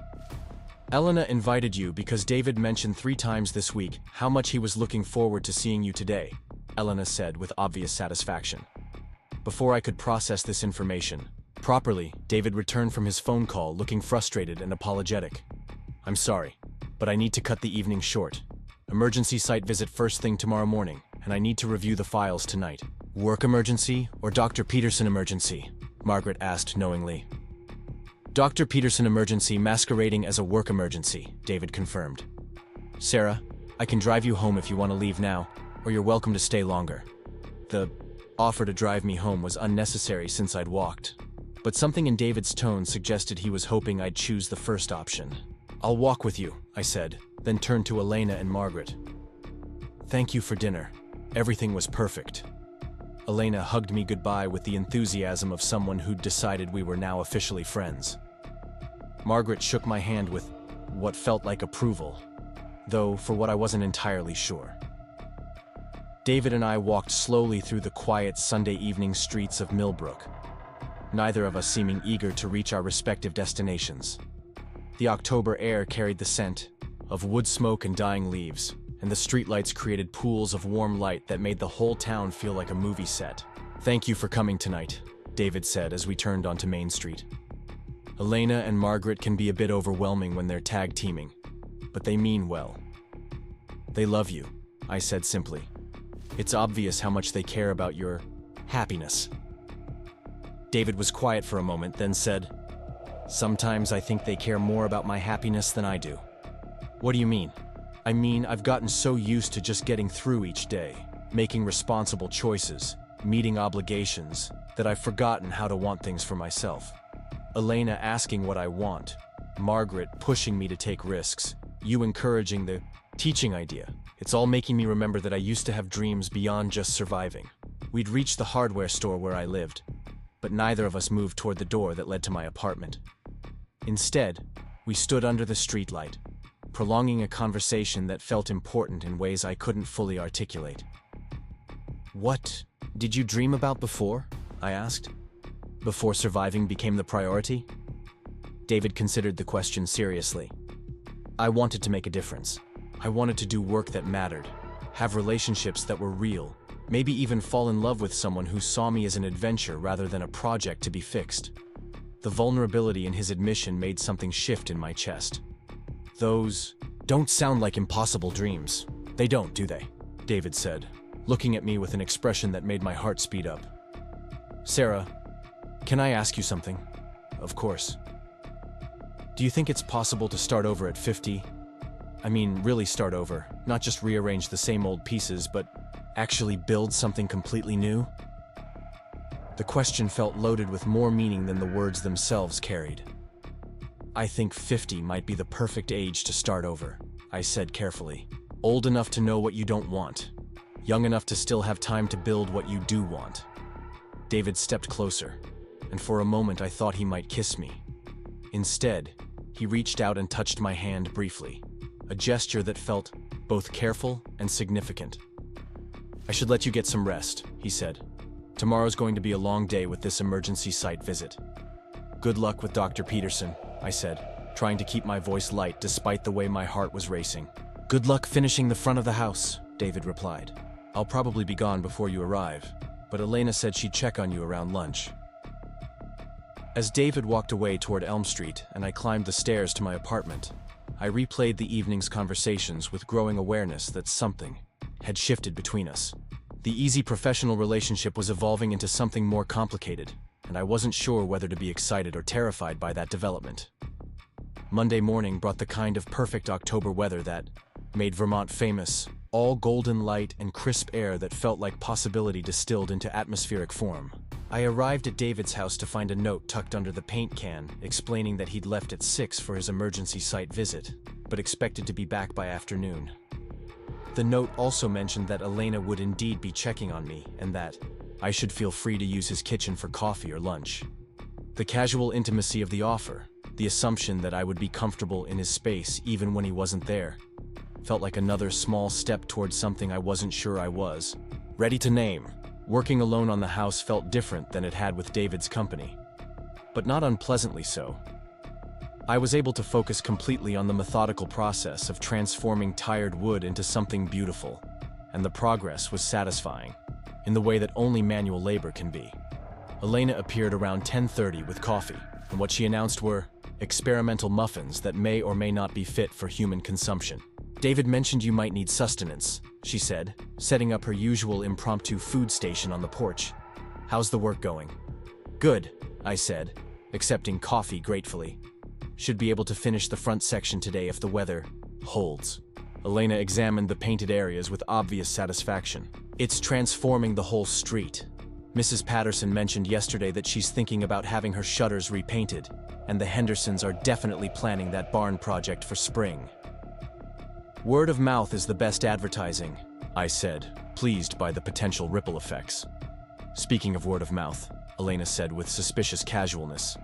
Elena invited you because David mentioned 3 times this week how much he was looking forward to seeing you today, Elena said with obvious satisfaction. Before I could process this information properly, David returned from his phone call looking frustrated and apologetic. I'm sorry, but I need to cut the evening short. Emergency site visit first thing tomorrow morning, and I need to review the files tonight. Work emergency or Dr. Peterson emergency? Margaret asked knowingly. Dr. Peterson emergency masquerading as a work emergency, David confirmed. Sarah, I can drive you home if you want to leave now, or you're welcome to stay longer. The offer to drive me home was unnecessary since I'd walked, but something in David's tone suggested he was hoping I'd choose the first option. I'll walk with you, I said, then turned to Elena and Margaret. Thank you for dinner. Everything was perfect. Elena hugged me goodbye with the enthusiasm of someone who'd decided we were now officially friends. Margaret shook my hand with what felt like approval, though for what I wasn't entirely sure. David and I walked slowly through the quiet Sunday evening streets of Millbrook, neither of us seeming eager to reach our respective destinations. The October air carried the scent of wood smoke and dying leaves, and the streetlights created pools of warm light that made the whole town feel like a movie set. Thank you for coming tonight, David said as we turned onto Main Street. Elena and Margaret can be a bit overwhelming when they're tag teaming, but they mean well. They love you, I said simply. It's obvious how much they care about your happiness. David was quiet for a moment, then said, Sometimes I think they care more about my happiness than I do. What do you mean? I mean, I've gotten so used to just getting through each day, making responsible choices, meeting obligations, that I've forgotten how to want things for myself. Elena asking what I want, Margaret pushing me to take risks, you encouraging the teaching idea. It's all making me remember that I used to have dreams beyond just surviving. We'd reached the hardware store where I lived, but neither of us moved toward the door that led to my apartment. Instead, we stood under the streetlight, prolonging a conversation that felt important in ways I couldn't fully articulate. What did you dream about before? I asked. Before surviving became the priority? David considered the question seriously. I wanted to make a difference. I wanted to do work that mattered, have relationships that were real, maybe even fall in love with someone who saw me as an adventure rather than a project to be fixed. The vulnerability in his admission made something shift in my chest. Those don't sound like impossible dreams. They don't, do they? David said, looking at me with an expression that made my heart speed up. Sarah, can I ask you something? Of course. Do you think it's possible to start over at 50? I mean, really start over, not just rearrange the same old pieces, but actually build something completely new? The question felt loaded with more meaning than the words themselves carried. I think 50 might be the perfect age to start over, I said carefully. Old enough to know what you don't want. Young enough to still have time to build what you do want. David stepped closer, and for a moment I thought he might kiss me. Instead, he reached out and touched my hand briefly, a gesture that felt both careful and significant. I should let you get some rest, he said. Tomorrow's going to be a long day with this emergency site visit. Good luck with Dr. Peterson, I said, trying to keep my voice light despite the way my heart was racing. Good luck finishing the front of the house, David replied. I'll probably be gone before you arrive, but Elena said she'd check on you around lunch. As David walked away toward Elm Street and I climbed the stairs to my apartment, I replayed the evening's conversations with growing awareness that something had shifted between us. The easy professional relationship was evolving into something more complicated, and I wasn't sure whether to be excited or terrified by that development. Monday morning brought the kind of perfect October weather that made Vermont famous, all golden light and crisp air that felt like possibility distilled into atmospheric form. I arrived at David's house to find a note tucked under the paint can explaining that he'd left at 6 for his emergency site visit, but expected to be back by afternoon. The note also mentioned that Elena would indeed be checking on me and that I should feel free to use his kitchen for coffee or lunch. The casual intimacy of the offer, the assumption that I would be comfortable in his space even when he wasn't there, felt like another small step towards something I wasn't sure I was ready to name. Working alone on the house felt different than it had with David's company, but not unpleasantly so. I was able to focus completely on the methodical process of transforming tired wood into something beautiful, and the progress was satisfying, in the way that only manual labor can be. Elena appeared around 10:30 with coffee, and what she announced were experimental muffins that may or may not be fit for human consumption. "David mentioned you might need sustenance," she said, setting up her usual impromptu food station on the porch. "How's the work going?" "Good," I said, accepting coffee gratefully. "Should be able to finish the front section today if the weather holds." Elena examined the painted areas with obvious satisfaction. "It's transforming the whole street. Mrs. Patterson mentioned yesterday that she's thinking about having her shutters repainted, and the Hendersons are definitely planning that barn project for spring." "Word of mouth is the best advertising," I said, pleased by the potential ripple effects. "Speaking of word of mouth," Elena said with suspicious casualness,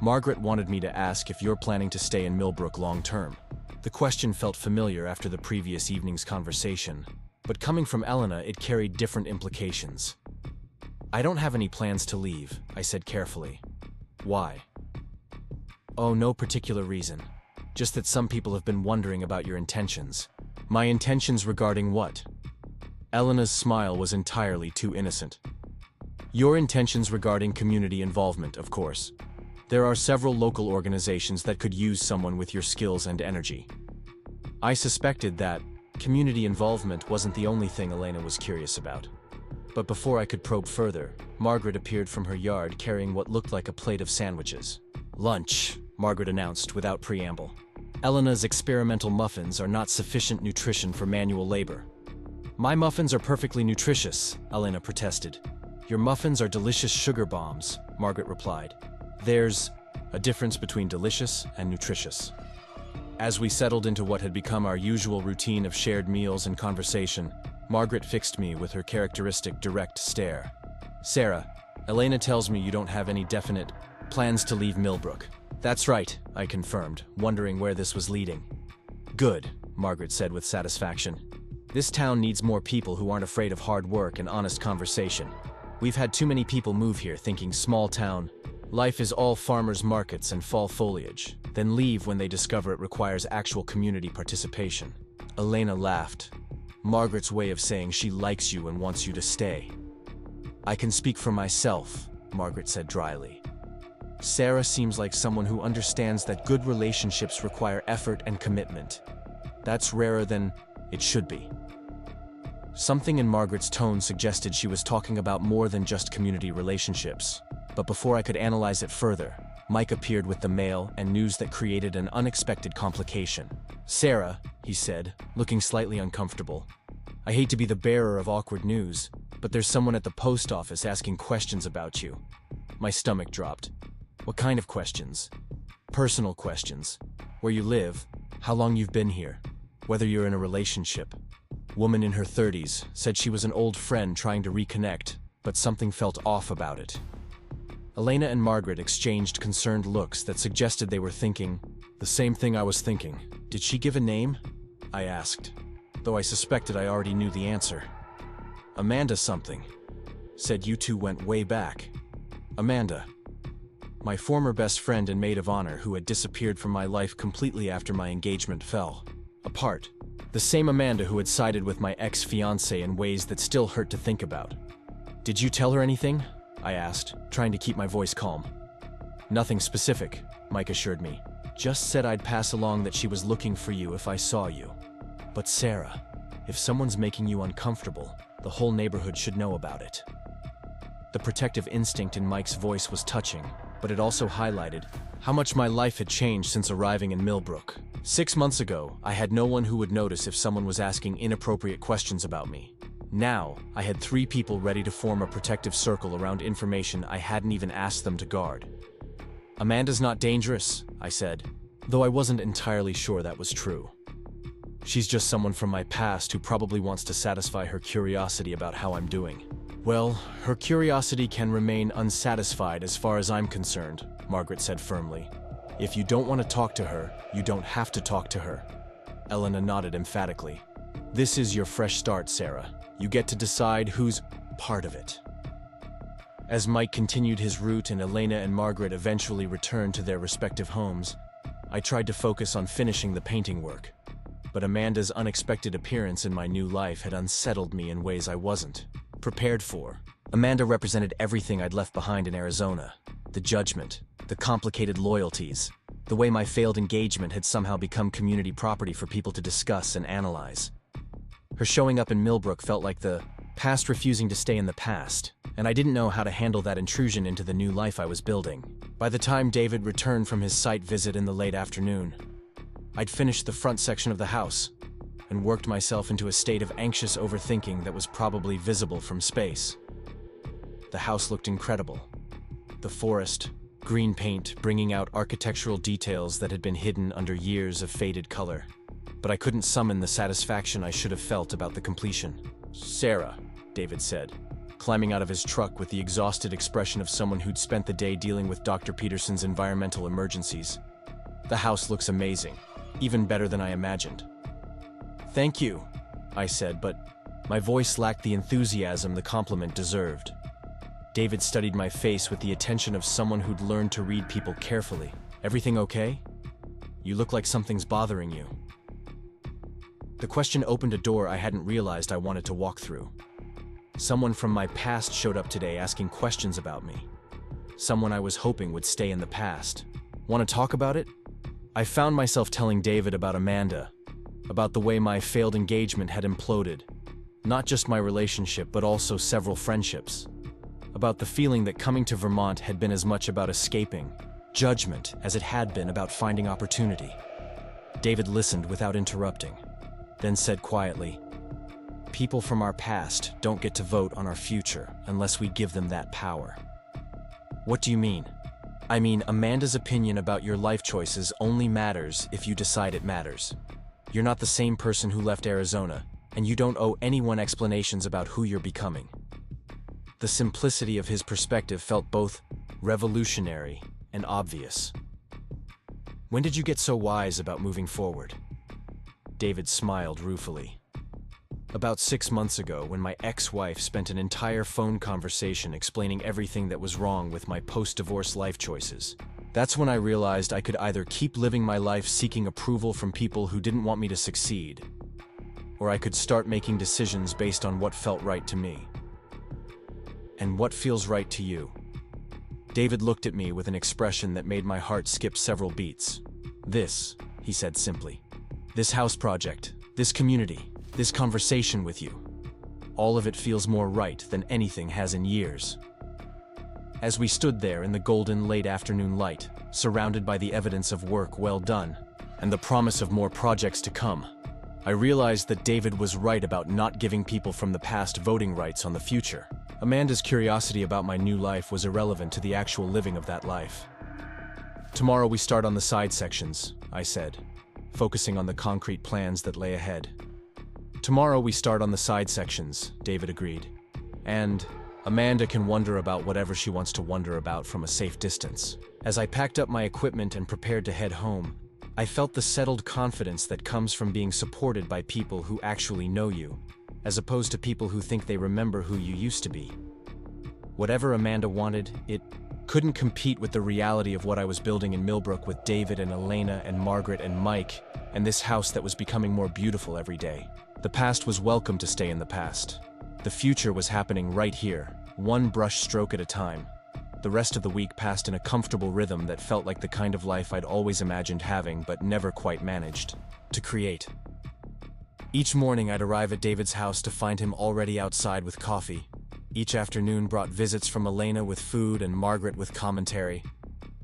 "Margaret wanted me to ask if you're planning to stay in Millbrook long-term." The question felt familiar after the previous evening's conversation, but coming from Elena, it carried different implications. "I don't have any plans to leave," I said carefully. "Why?" "Oh, no particular reason. Just that some people have been wondering about your intentions." "My intentions regarding what?" Elena's smile was entirely too innocent. "Your intentions regarding community involvement, of course. There are several local organizations that could use someone with your skills and energy." I suspected that community involvement wasn't the only thing Elena was curious about. But before I could probe further, Margaret appeared from her yard carrying what looked like a plate of sandwiches. "Lunch," Margaret announced without preamble. "Elena's experimental muffins are not sufficient nutrition for manual labor." "My muffins are perfectly nutritious," Elena protested. "Your muffins are delicious sugar bombs," Margaret replied. "There's a difference between delicious and nutritious." As we settled into what had become our usual routine of shared meals and conversation, Margaret fixed me with her characteristic direct stare. "Sarah, Elena tells me you don't have any definite plans to leave Millbrook." "That's right," I confirmed, wondering where this was leading. "Good," Margaret said with satisfaction. "This town needs more people who aren't afraid of hard work and honest conversation. We've had too many people move here thinking small town life is all farmers' markets and fall foliage, then leave when they discover it requires actual community participation." Elena laughed. "Margaret's way of saying she likes you and wants you to stay." "I can speak for myself," Margaret said dryly. "Sarah seems like someone who understands that good relationships require effort and commitment. That's rarer than it should be." Something in Margaret's tone suggested she was talking about more than just community relationships. But before I could analyze it further, Mike appeared with the mail and news that created an unexpected complication. "Sarah," he said, looking slightly uncomfortable, "I hate to be the bearer of awkward news, but there's someone at the post office asking questions about you." My stomach dropped. "What kind of questions?" "Personal questions. Where you live, how long you've been here, whether you're in a relationship." Woman in her 30s said she was an old friend trying to reconnect, but something felt off about it. Elena and Margaret exchanged concerned looks that suggested they were thinking the same thing I was thinking. "Did she give a name?" I asked, though I suspected I already knew the answer. "Amanda something. Said you two went way back." "Amanda. My former best friend and maid of honor who had disappeared from my life completely after my engagement fell apart. The same Amanda who had sided with my ex-fiancé in ways that still hurt to think about." "Did you tell her anything?" I asked, trying to keep my voice calm. Nothing specific, Mike assured me. Just said I'd pass along that she was looking for you if I saw you. But Sarah, if someone's making you uncomfortable, the whole neighborhood should know about it. The protective instinct in Mike's voice was touching, but it also highlighted how much my life had changed since arriving in Millbrook. 6 months ago, I had no one who would notice if someone was asking inappropriate questions about me. Now, I had 3 people ready to form a protective circle around information I hadn't even asked them to guard. Amanda's not dangerous, I said, though I wasn't entirely sure that was true. She's just someone from my past who probably wants to satisfy her curiosity about how I'm doing. Well, her curiosity can remain unsatisfied as far as I'm concerned, Margaret said firmly. If you don't want to talk to her, you don't have to talk to her. Elena nodded emphatically. This is your fresh start, Sarah. You get to decide who's part of it. As Mike continued his route and Elena and Margaret eventually returned to their respective homes, I tried to focus on finishing the painting work. But Amanda's unexpected appearance in my new life had unsettled me in ways I wasn't prepared for. Amanda represented everything I'd left behind in Arizona. The judgment, the complicated loyalties, the way my failed engagement had somehow become community property for people to discuss and analyze. Her showing up in Millbrook felt like the past refusing to stay in the past, and I didn't know how to handle that intrusion into the new life I was building. By the time David returned from his site visit in the late afternoon, I'd finished the front section of the house and worked myself into a state of anxious overthinking that was probably visible from space. The house looked incredible. The forest, green paint bringing out architectural details that had been hidden under years of faded color. But I couldn't summon the satisfaction I should have felt about the completion. Sarah, David said, climbing out of his truck with the exhausted expression of someone who'd spent the day dealing with Dr. Peterson's environmental emergencies. The house looks amazing, even better than I imagined. Thank you, I said, but my voice lacked the enthusiasm the compliment deserved. David studied my face with the attention of someone who'd learned to read people carefully. Everything okay? You look like something's bothering you. The question opened a door I hadn't realized I wanted to walk through. Someone from my past showed up today asking questions about me. Someone I was hoping would stay in the past. Want to talk about it? I found myself telling David about Amanda, about the way my failed engagement had imploded. Not just my relationship, but also several friendships. About the feeling that coming to Vermont had been as much about escaping judgment as it had been about finding opportunity. David listened without interrupting, then said quietly, "People from our past don't get to vote on our future unless we give them that power." What do you mean? I mean, Amanda's opinion about your life choices only matters if you decide it matters. You're not the same person who left Arizona, and you don't owe anyone explanations about who you're becoming. The simplicity of his perspective felt both revolutionary and obvious. When did you get so wise about moving forward? David smiled ruefully. About 6 months ago, when my ex-wife spent an entire phone conversation explaining everything that was wrong with my post-divorce life choices. That's when I realized I could either keep living my life seeking approval from people who didn't want me to succeed, or I could start making decisions based on what felt right to me. And what feels right to you? David looked at me with an expression that made my heart skip several beats. This, he said simply. This house project, this community, this conversation with you. All of it feels more right than anything has in years. As we stood there in the golden late afternoon light, surrounded by the evidence of work well done, and the promise of more projects to come, I realized that David was right about not giving people from the past voting rights on the future. Amanda's curiosity about my new life was irrelevant to the actual living of that life. Tomorrow we start on the side sections, I said, focusing on the concrete plans that lay ahead. Tomorrow we start on the side sections, David agreed. And Amanda can wonder about whatever she wants to wonder about from a safe distance. As I packed up my equipment and prepared to head home, I felt the settled confidence that comes from being supported by people who actually know you, as opposed to people who think they remember who you used to be. Whatever Amanda wanted, it couldn't compete with the reality of what I was building in Millbrook with David and Elena and Margaret and Mike, and this house that was becoming more beautiful every day. The past was welcome to stay in the past. The future was happening right here, one brush stroke at a time. The rest of the week passed in a comfortable rhythm that felt like the kind of life I'd always imagined having but never quite managed to create. Each morning I'd arrive at David's house to find him already outside with coffee. Each afternoon brought visits from Elena with food and Margaret with commentary.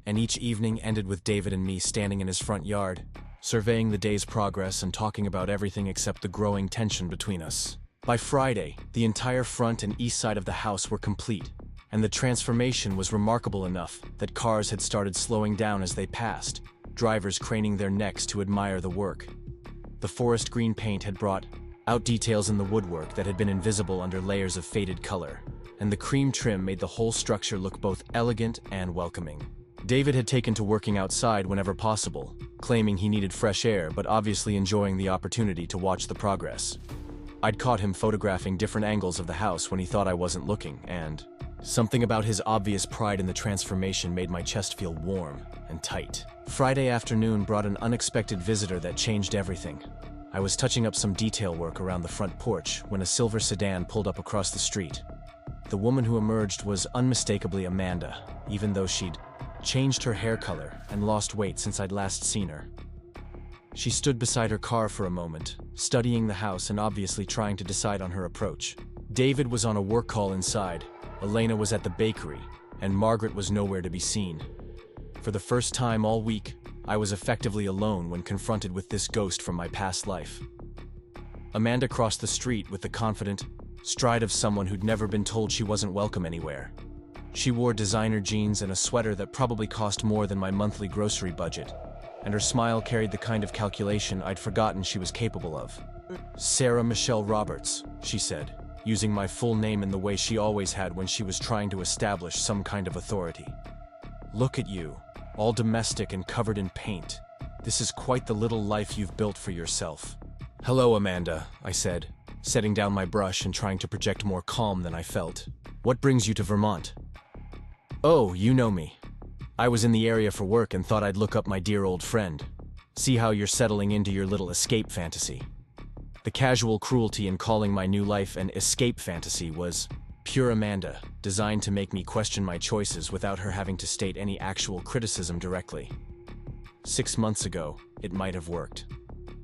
And each evening ended with David and me standing in his front yard, surveying the day's progress and talking about everything except the growing tension between us. By Friday, the entire front and east side of the house were complete, and the transformation was remarkable enough that cars had started slowing down as they passed, drivers craning their necks to admire the work. The forest green paint had brought out details in the woodwork that had been invisible under layers of faded color, and the cream trim made the whole structure look both elegant and welcoming. David had taken to working outside whenever possible, claiming he needed fresh air but obviously enjoying the opportunity to watch the progress. I'd caught him photographing different angles of the house when he thought I wasn't looking, and something about his obvious pride in the transformation made my chest feel warm and tight. Friday afternoon brought an unexpected visitor that changed everything. I was touching up some detail work around the front porch when a silver sedan pulled up across the street. The woman who emerged was unmistakably Amanda, even though she'd changed her hair color and lost weight since I'd last seen her. She stood beside her car for a moment, studying the house and obviously trying to decide on her approach. David was on a work call inside, Elena was at the bakery, and Margaret was nowhere to be seen. For the first time all week, I was effectively alone when confronted with this ghost from my past life. Amanda crossed the street with the confident stride of someone who'd never been told she wasn't welcome anywhere. She wore designer jeans and a sweater that probably cost more than my monthly grocery budget, and her smile carried the kind of calculation I'd forgotten she was capable of. "Sarah Michelle Roberts," she said, using my full name in the way she always had when she was trying to establish some kind of authority. "Look at you, all domestic and covered in paint. This is quite the little life you've built for yourself." "Hello, Amanda," I said, setting down my brush and trying to project more calm than I felt. "What brings you to Vermont?" "Oh, you know me. I was in the area for work and thought I'd look up my dear old friend. See how you're settling into your little escape fantasy." The casual cruelty in calling my new life an escape fantasy was pure Amanda, designed to make me question my choices without her having to state any actual criticism directly. 6 months ago, it might have worked.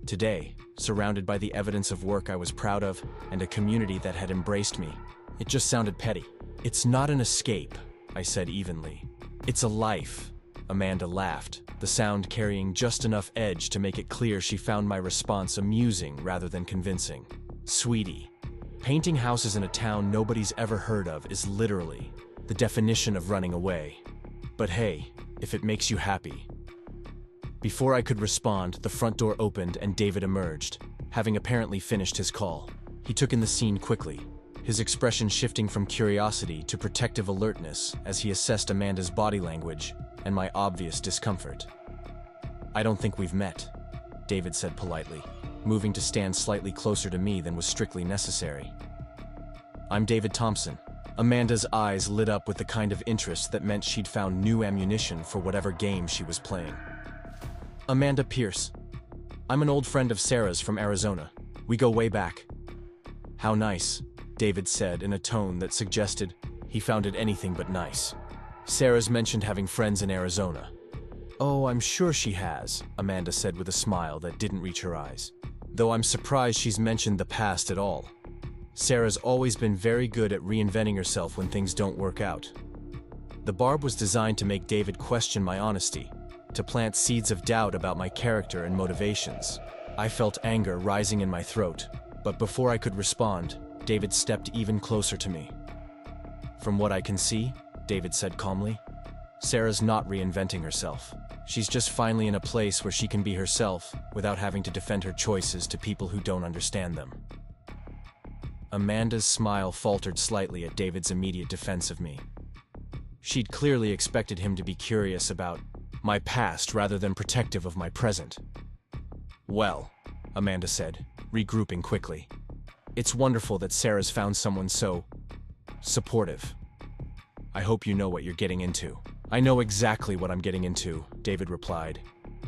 Today, surrounded by the evidence of work I was proud of and a community that had embraced me, it just sounded petty. "It's not an escape," I said evenly. "It's a life." Amanda laughed, the sound carrying just enough edge to make it clear she found my response amusing rather than convincing. "Sweetie, painting houses in a town nobody's ever heard of is literally the definition of running away. But hey, if it makes you happy." Before I could respond, the front door opened and David emerged, having apparently finished his call. He took in the scene quickly, his expression shifting from curiosity to protective alertness as he assessed Amanda's body language and my obvious discomfort. "I don't think we've met," David said politely, moving to stand slightly closer to me than was strictly necessary. "I'm David Thompson." Amanda's eyes lit up with the kind of interest that meant she'd found new ammunition for whatever game she was playing. "Amanda Pierce. I'm an old friend of Sarah's from Arizona. We go way back." "How nice," David said in a tone that suggested he found it anything but nice. "Sarah's mentioned having friends in Arizona." "Oh, I'm sure she has," Amanda said with a smile that didn't reach her eyes. "Though I'm surprised she's mentioned the past at all. Sarah's always been very good at reinventing herself when things don't work out." The barb was designed to make David question my honesty, to plant seeds of doubt about my character and motivations. I felt anger rising in my throat, but before I could respond, David stepped even closer to me. "From what I can see," David said calmly, "Sarah's not reinventing herself. She's just finally in a place where she can be herself without having to defend her choices to people who don't understand them." Amanda's smile faltered slightly at David's immediate defense of me. She'd clearly expected him to be curious about my past rather than protective of my present. "Well," Amanda said, regrouping quickly, "it's wonderful that Sarah's found someone so supportive. I hope you know what you're getting into." "I know exactly what I'm getting into," David replied,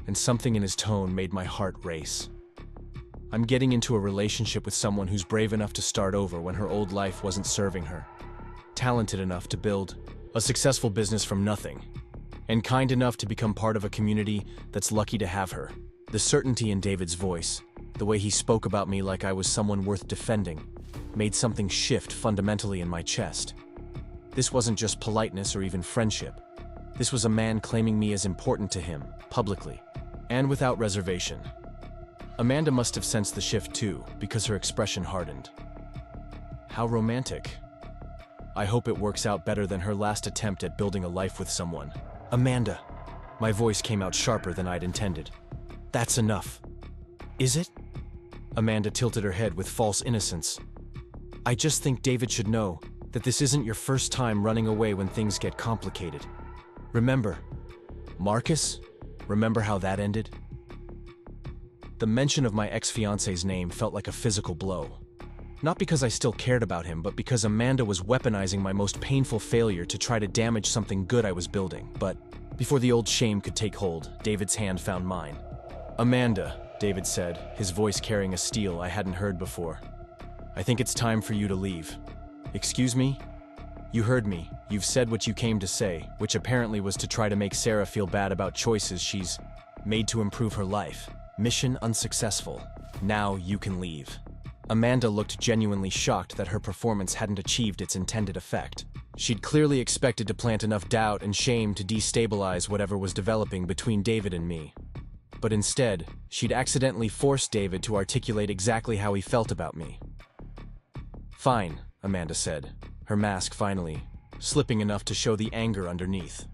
and something in his tone made my heart race. "I'm getting into a relationship with someone who's brave enough to start over when her old life wasn't serving her, talented enough to build A successful business from nothing, and kind enough to become part of a community that's lucky to have her. The certainty in David's voice, the way he spoke about me like I was someone worth defending, made something shift fundamentally in my chest. This wasn't just politeness or even friendship. This was a man claiming me as important to him, publicly, and without reservation. Amanda must have sensed the shift too, because her expression hardened. How romantic. I hope it works out better than her last attempt at building a life with someone. Amanda. My voice came out sharper than I'd intended. That's enough. Is it? Amanda tilted her head with false innocence. I just think David should know that this isn't your first time running away when things get complicated. Remember, Marcus? Remember how that ended? The mention of my ex-fiance's name felt like a physical blow. Not because I still cared about him, but because Amanda was weaponizing my most painful failure to try to damage something good I was building. But before the old shame could take hold, David's hand found mine. Amanda, David said, his voice carrying a steel I hadn't heard before. I think it's time for you to leave. Excuse me? You heard me. You've said what you came to say, which apparently was to try to make Sarah feel bad about choices she's made to improve her life. Mission unsuccessful. Now you can leave. Amanda looked genuinely shocked that her performance hadn't achieved its intended effect. She'd clearly expected to plant enough doubt and shame to destabilize whatever was developing between David and me. But instead, she'd accidentally forced David to articulate exactly how he felt about me. Fine, Amanda said, her mask finally slipping enough to show the anger underneath.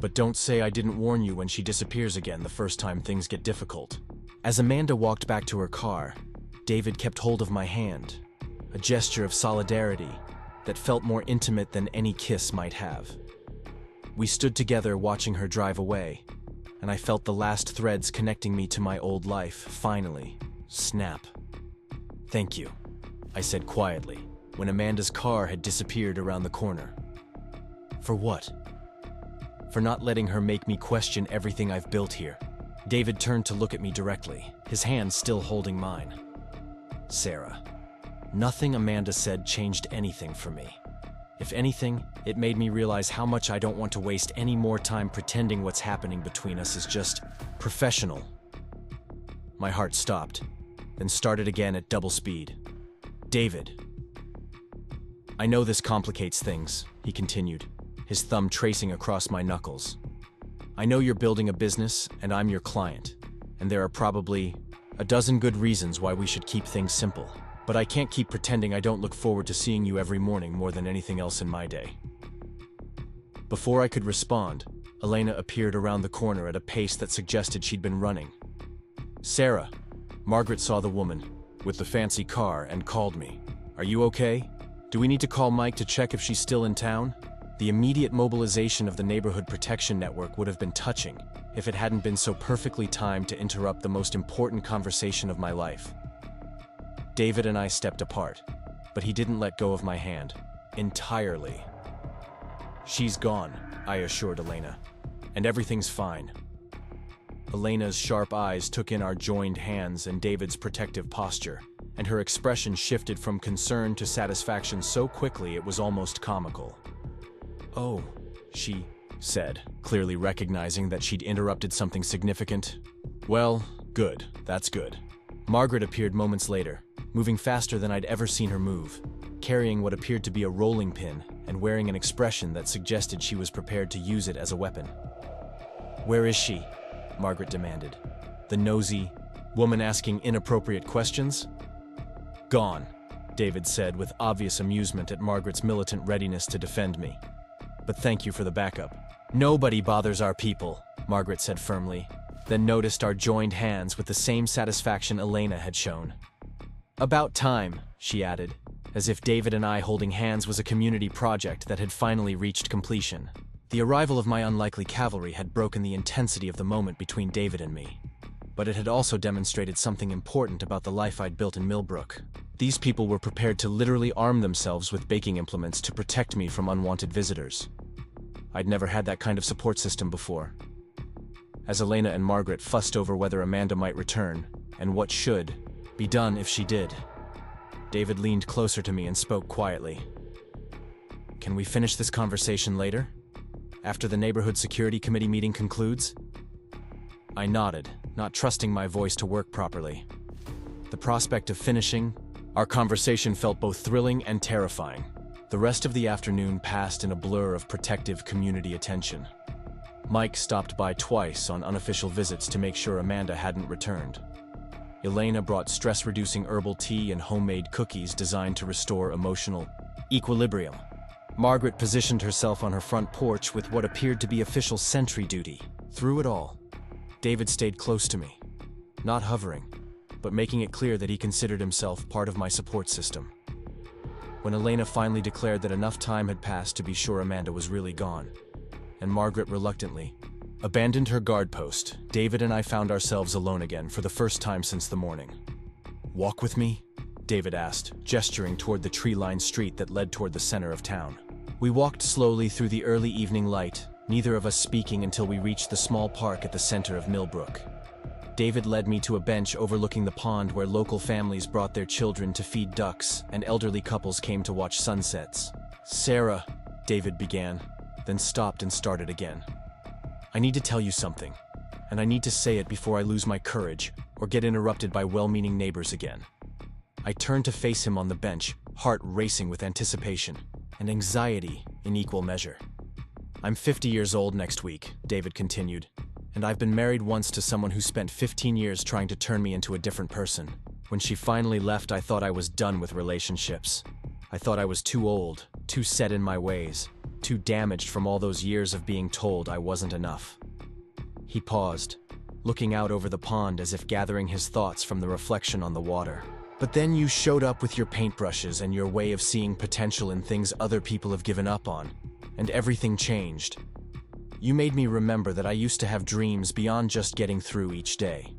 But don't say I didn't warn you when she disappears again the first time things get difficult. As Amanda walked back to her car, David kept hold of my hand, a gesture of solidarity that felt more intimate than any kiss might have. We stood together watching her drive away, and I felt the last threads connecting me to my old life finally snap. Thank you, I said quietly, when Amanda's car had disappeared around the corner. For what? For not letting her make me question everything I've built here. David turned to look at me directly, his hand still holding mine. Sarah. Nothing Amanda said changed anything for me. If anything, it made me realize how much I don't want to waste any more time pretending what's happening between us is just professional. My heart stopped, then started again at double speed. David. I know this complicates things, he continued, his thumb tracing across my knuckles. I know you're building a business, and I'm your client, and there are probably a dozen good reasons why we should keep things simple. But I can't keep pretending I don't look forward to seeing you every morning more than anything else in my day. Before I could respond, Elena appeared around the corner at a pace that suggested she'd been running. Sarah, Margaret saw the woman with the fancy car and called me. Are you okay? Do we need to call Mike to check if she's still in town? The immediate mobilization of the neighborhood protection network would have been touching if it hadn't been so perfectly timed to interrupt the most important conversation of my life. David and I stepped apart, but he didn't let go of my hand. Entirely. She's gone, I assured Elena, and everything's fine. Elena's sharp eyes took in our joined hands and David's protective posture, and her expression shifted from concern to satisfaction so quickly it was almost comical. Oh, she said, clearly recognizing that she'd interrupted something significant. Well, good, that's good. Margaret appeared moments later, moving faster than I'd ever seen her move, carrying what appeared to be a rolling pin and wearing an expression that suggested she was prepared to use it as a weapon. Where is she? Margaret demanded, the nosy woman asking inappropriate questions. Gone, David said with obvious amusement at Margaret's militant readiness to defend me. But thank you for the backup. Nobody bothers our people, Margaret said firmly, then noticed our joined hands with the same satisfaction Elena had shown. About time, she added, as if David and I holding hands was a community project that had finally reached completion. The arrival of my unlikely cavalry had broken the intensity of the moment between David and me. But it had also demonstrated something important about the life I'd built in Millbrook. These people were prepared to literally arm themselves with baking implements to protect me from unwanted visitors. I'd never had that kind of support system before. As Elena and Margaret fussed over whether Amanda might return, and what should be done if she did, David leaned closer to me and spoke quietly. can we finish this conversation later? After the neighborhood security committee meeting concludes? I nodded, not trusting my voice to work properly. The prospect of finishing our conversation felt both thrilling and terrifying. The rest of the afternoon passed in a blur of protective community attention. Mike stopped by twice on unofficial visits to make sure Amanda hadn't returned. Elena brought stress-reducing herbal tea and homemade cookies designed to restore emotional equilibrium. Margaret positioned herself on her front porch with what appeared to be official sentry duty. Through it all, David stayed close to me, not hovering, but making it clear that he considered himself part of my support system. When Elena finally declared that enough time had passed to be sure Amanda was really gone, and Margaret reluctantly abandoned her guard post, David and I found ourselves alone again for the first time since the morning. "Walk with me?" David asked, gesturing toward the tree-lined street that led toward the center of town. We walked slowly through the early evening light, neither of us speaking until we reached the small park at the center of Millbrook. David led me to a bench overlooking the pond where local families brought their children to feed ducks and elderly couples came to watch sunsets. "Sarah," David began, then stopped and started again. "I need to tell you something, and I need to say it before I lose my courage or get interrupted by well-meaning neighbors again." I turned to face him on the bench, heart racing with anticipation and anxiety in equal measure. "I'm 50 years old next week," David continued, "and I've been married once to someone who spent 15 years trying to turn me into a different person. When she finally left, I thought I was done with relationships. I thought I was too old, too set in my ways, too damaged from all those years of being told I wasn't enough." He paused, looking out over the pond as if gathering his thoughts from the reflection on the water. "But then you showed up with your paintbrushes and your way of seeing potential in things other people have given up on, and everything changed. You made me remember that I used to have dreams beyond just getting through each day.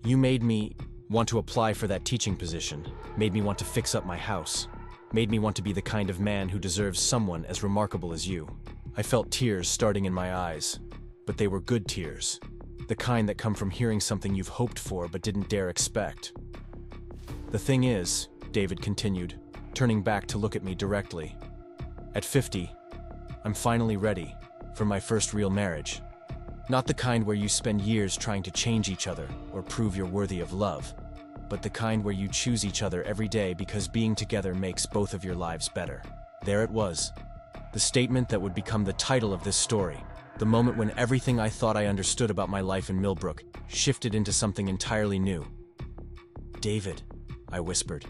You made me want to apply for that teaching position, made me want to fix up my house, made me want to be the kind of man who deserves someone as remarkable as you." I felt tears starting in my eyes, but they were good tears, the kind that come from hearing something you've hoped for but didn't dare expect. "The thing is," David continued, turning back to look at me directly, "at 50, I'm finally ready for my first real marriage. Not the kind where you spend years trying to change each other or prove you're worthy of love, but the kind where you choose each other every day because being together makes both of your lives better." There it was, the statement that would become the title of this story, the moment when everything I thought I understood about my life in Millbrook shifted into something entirely new. "David," I whispered,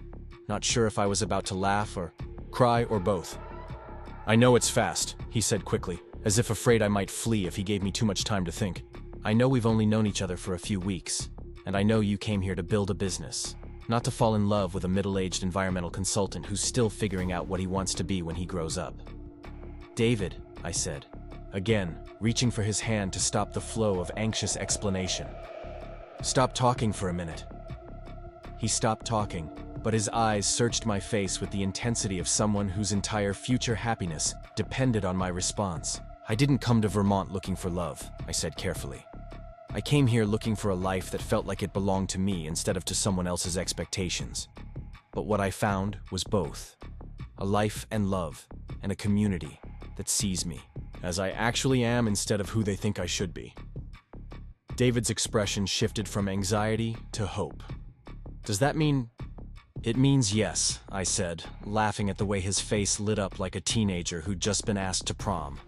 not sure if I was about to laugh or cry or both. "I know it's fast," he said quickly, as if afraid I might flee if he gave me too much time to think. "I know we've only known each other for a few weeks, and I know you came here to build a business, not to fall in love with a middle-aged environmental consultant who's still figuring out what he wants to be when he grows up." "David," I said, again, reaching for his hand to stop the flow of anxious explanation. "Stop talking for a minute." He stopped talking, but his eyes searched my face with the intensity of someone whose entire future happiness depended on my response. "I didn't come to Vermont looking for love," I said carefully. "I came here looking for a life that felt like it belonged to me instead of to someone else's expectations. But what I found was both. A life and love, and a community that sees me as I actually am instead of who they think I should be." David's expression shifted from anxiety to hope. "Does that mean—" "It means yes," I said, laughing at the way his face lit up like a teenager who'd just been asked to prom.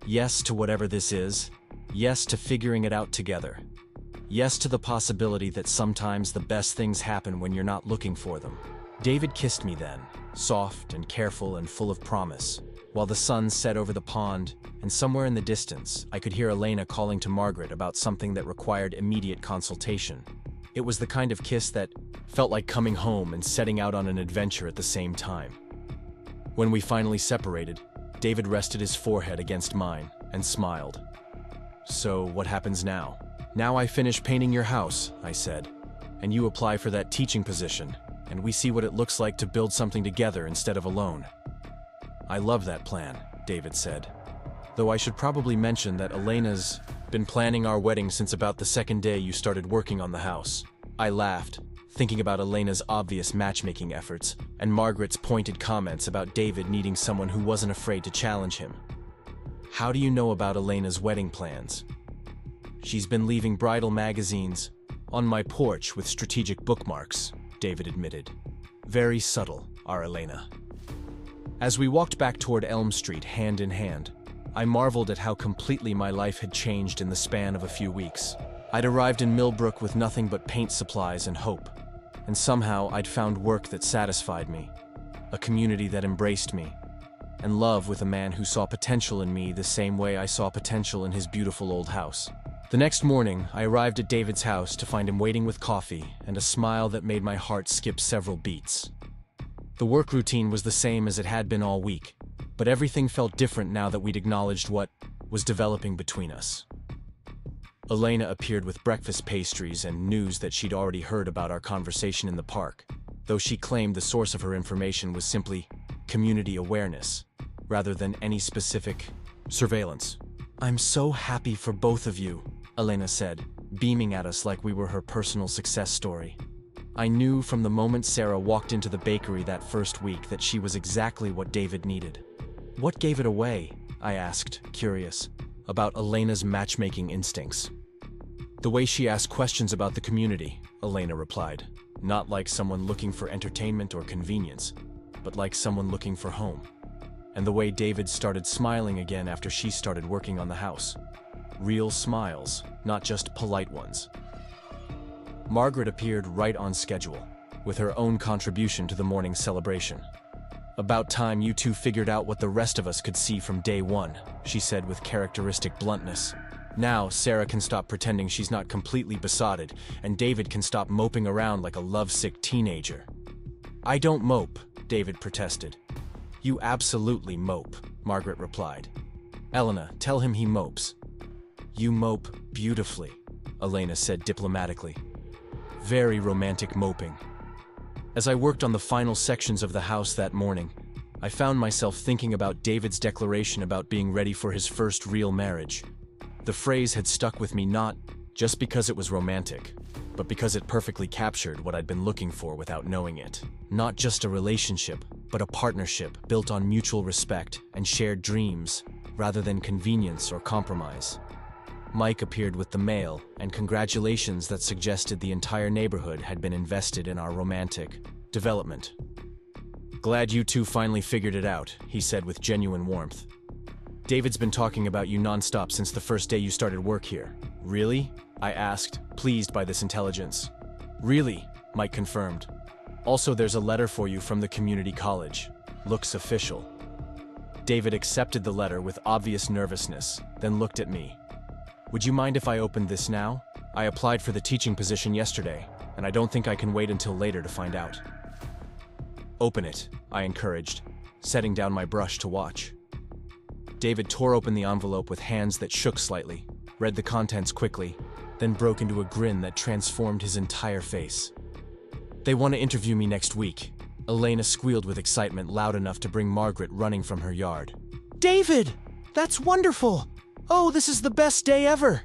"Yes to whatever this is. Yes to figuring it out together. Yes to the possibility that sometimes the best things happen when you're not looking for them." David kissed me then, soft and careful and full of promise, while the sun set over the pond, and somewhere in the distance, I could hear Elena calling to Margaret about something that required immediate consultation. It was the kind of kiss that felt like coming home and setting out on an adventure at the same time. When we finally separated, David rested his forehead against mine and smiled. "So what happens now?" "Now I finish painting your house," I said, "and you apply for that teaching position, and we see what it looks like to build something together instead of alone." "I love that plan," David said, "though I should probably mention that Elena's been planning our wedding since about the second day you started working on the house." I laughed, thinking about Elena's obvious matchmaking efforts and Margaret's pointed comments about David needing someone who wasn't afraid to challenge him. "How do you know about Elena's wedding plans?" "She's been leaving bridal magazines on my porch with strategic bookmarks," David admitted. "Very subtle, our Elena." As we walked back toward Elm Street hand in hand, I marveled at how completely my life had changed in the span of a few weeks. I'd arrived in Millbrook with nothing but paint supplies and hope, and somehow I'd found work that satisfied me, a community that embraced me, and love with a man who saw potential in me the same way I saw potential in his beautiful old house. The next morning, I arrived at David's house to find him waiting with coffee and a smile that made my heart skip several beats. The work routine was the same as it had been all week, but everything felt different now that we'd acknowledged what was developing between us. Elena appeared with breakfast pastries and news that she'd already heard about our conversation in the park, though she claimed the source of her information was simply community awareness, rather than any specific surveillance. "I'm so happy for both of you," Elena said, beaming at us like we were her personal success story. I knew from the moment Sarah walked into the bakery that first week that she was exactly what David needed. "What gave it away?" I asked, curious, about Elena's matchmaking instincts. "The way she asked questions about the community," Elena replied, "not like someone looking for entertainment or convenience, but like someone looking for home. And the way David started smiling again after she started working on the house. Real smiles, not just polite ones." Margaret appeared right on schedule, with her own contribution to the morning celebration. "About time you two figured out what the rest of us could see from day one," she said with characteristic bluntness. "Now, Sarah can stop pretending she's not completely besotted, and David can stop moping around like a lovesick teenager." "I don't mope," David protested. "You absolutely mope," Margaret replied. "Elena, tell him he mopes." "You mope beautifully," Elena said diplomatically. "Very romantic moping." As I worked on the final sections of the house that morning, I found myself thinking about David's declaration about being ready for his first real marriage. The phrase had stuck with me not just because it was romantic, but because it perfectly captured what I'd been looking for without knowing it. Not just a relationship, but a partnership built on mutual respect and shared dreams, rather than convenience or compromise. Mike appeared with the mail and congratulations that suggested the entire neighborhood had been invested in our romantic development. "Glad you two finally figured it out," he said with genuine warmth. "David's been talking about you nonstop since the first day you started work here." "Really?" I asked, pleased by this intelligence. "Really," Mike confirmed. "Also, there's a letter for you from the community college. Looks official." David accepted the letter with obvious nervousness, then looked at me. "Would you mind if I opened this now? I applied for the teaching position yesterday, and I don't think I can wait until later to find out." "Open it," I encouraged, setting down my brush to watch. David tore open the envelope with hands that shook slightly, read the contents quickly, then broke into a grin that transformed his entire face. "They want to interview me next week," Elena squealed with excitement loud enough to bring Margaret running from her yard. "David! That's wonderful! Oh, this is the best day ever!"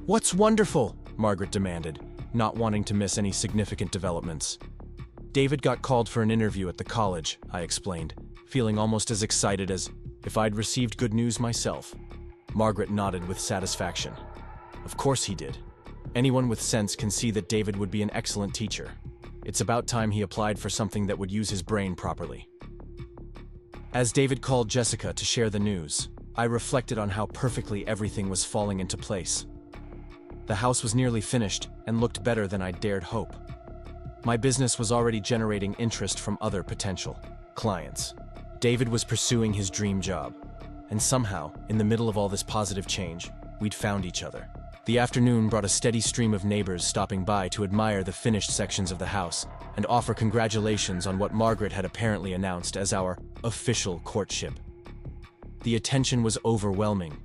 "What's wonderful?" Margaret demanded, not wanting to miss any significant developments. "David got called for an interview at the college," I explained, feeling almost as excited as if I'd received good news myself. Margaret nodded with satisfaction. "Of course he did. Anyone with sense can see that David would be an excellent teacher. It's about time he applied for something that would use his brain properly." As David called Jessica to share the news, I reflected on how perfectly everything was falling into place. The house was nearly finished and looked better than I'd dared hope. My business was already generating interest from other potential clients. David was pursuing his dream job. And somehow, in the middle of all this positive change, we'd found each other. The afternoon brought a steady stream of neighbors stopping by to admire the finished sections of the house and offer congratulations on what Margaret had apparently announced as our official courtship. The attention was overwhelming,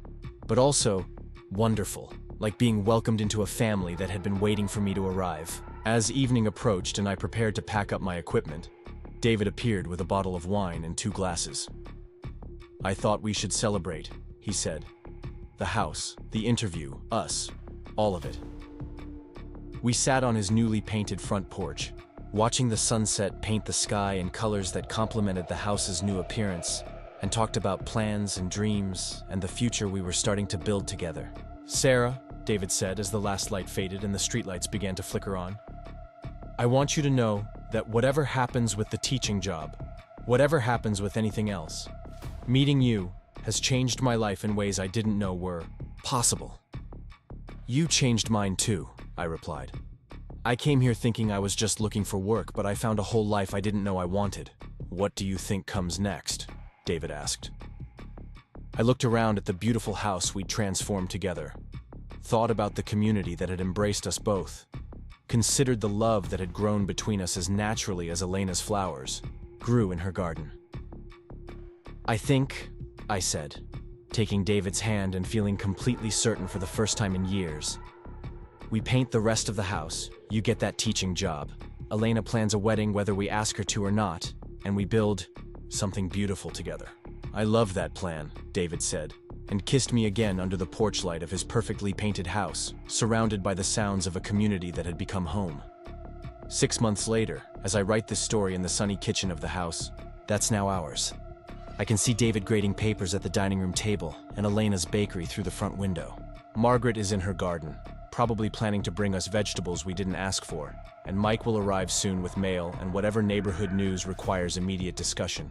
but also wonderful, like being welcomed into a family that had been waiting for me to arrive. As evening approached and I prepared to pack up my equipment, David appeared with a bottle of wine and 2 glasses. "I thought we should celebrate," he said. "The house, the interview, us, all of it." We sat on his newly painted front porch, watching the sunset paint the sky in colors that complemented the house's new appearance, and talked about plans and dreams and the future we were starting to build together. "Sarah," David said as the last light faded and the streetlights began to flicker on, "I want you to know that whatever happens with the teaching job, whatever happens with anything else, meeting you has changed my life in ways I didn't know were possible." "You changed mine too," I replied. "I came here thinking I was just looking for work, but I found a whole life I didn't know I wanted." "What do you think comes next?" David asked. I looked around at the beautiful house we'd transformed together, thought about the community that had embraced us both, considered the love that had grown between us as naturally as Elena's flowers grew in her garden. "I think," I said, taking David's hand and feeling completely certain for the first time in years, "we paint the rest of the house, you get that teaching job. Elena plans a wedding whether we ask her to or not, and we build something beautiful together." "I love that plan," David said, and kissed me again under the porch light of his perfectly painted house, surrounded by the sounds of a community that had become home. 6 months later, as I write this story in the sunny kitchen of the house, that's now ours. I can see David grading papers at the dining room table and Elena's bakery through the front window. Margaret is in her garden, probably planning to bring us vegetables we didn't ask for, and Mike will arrive soon with mail and whatever neighborhood news requires immediate discussion.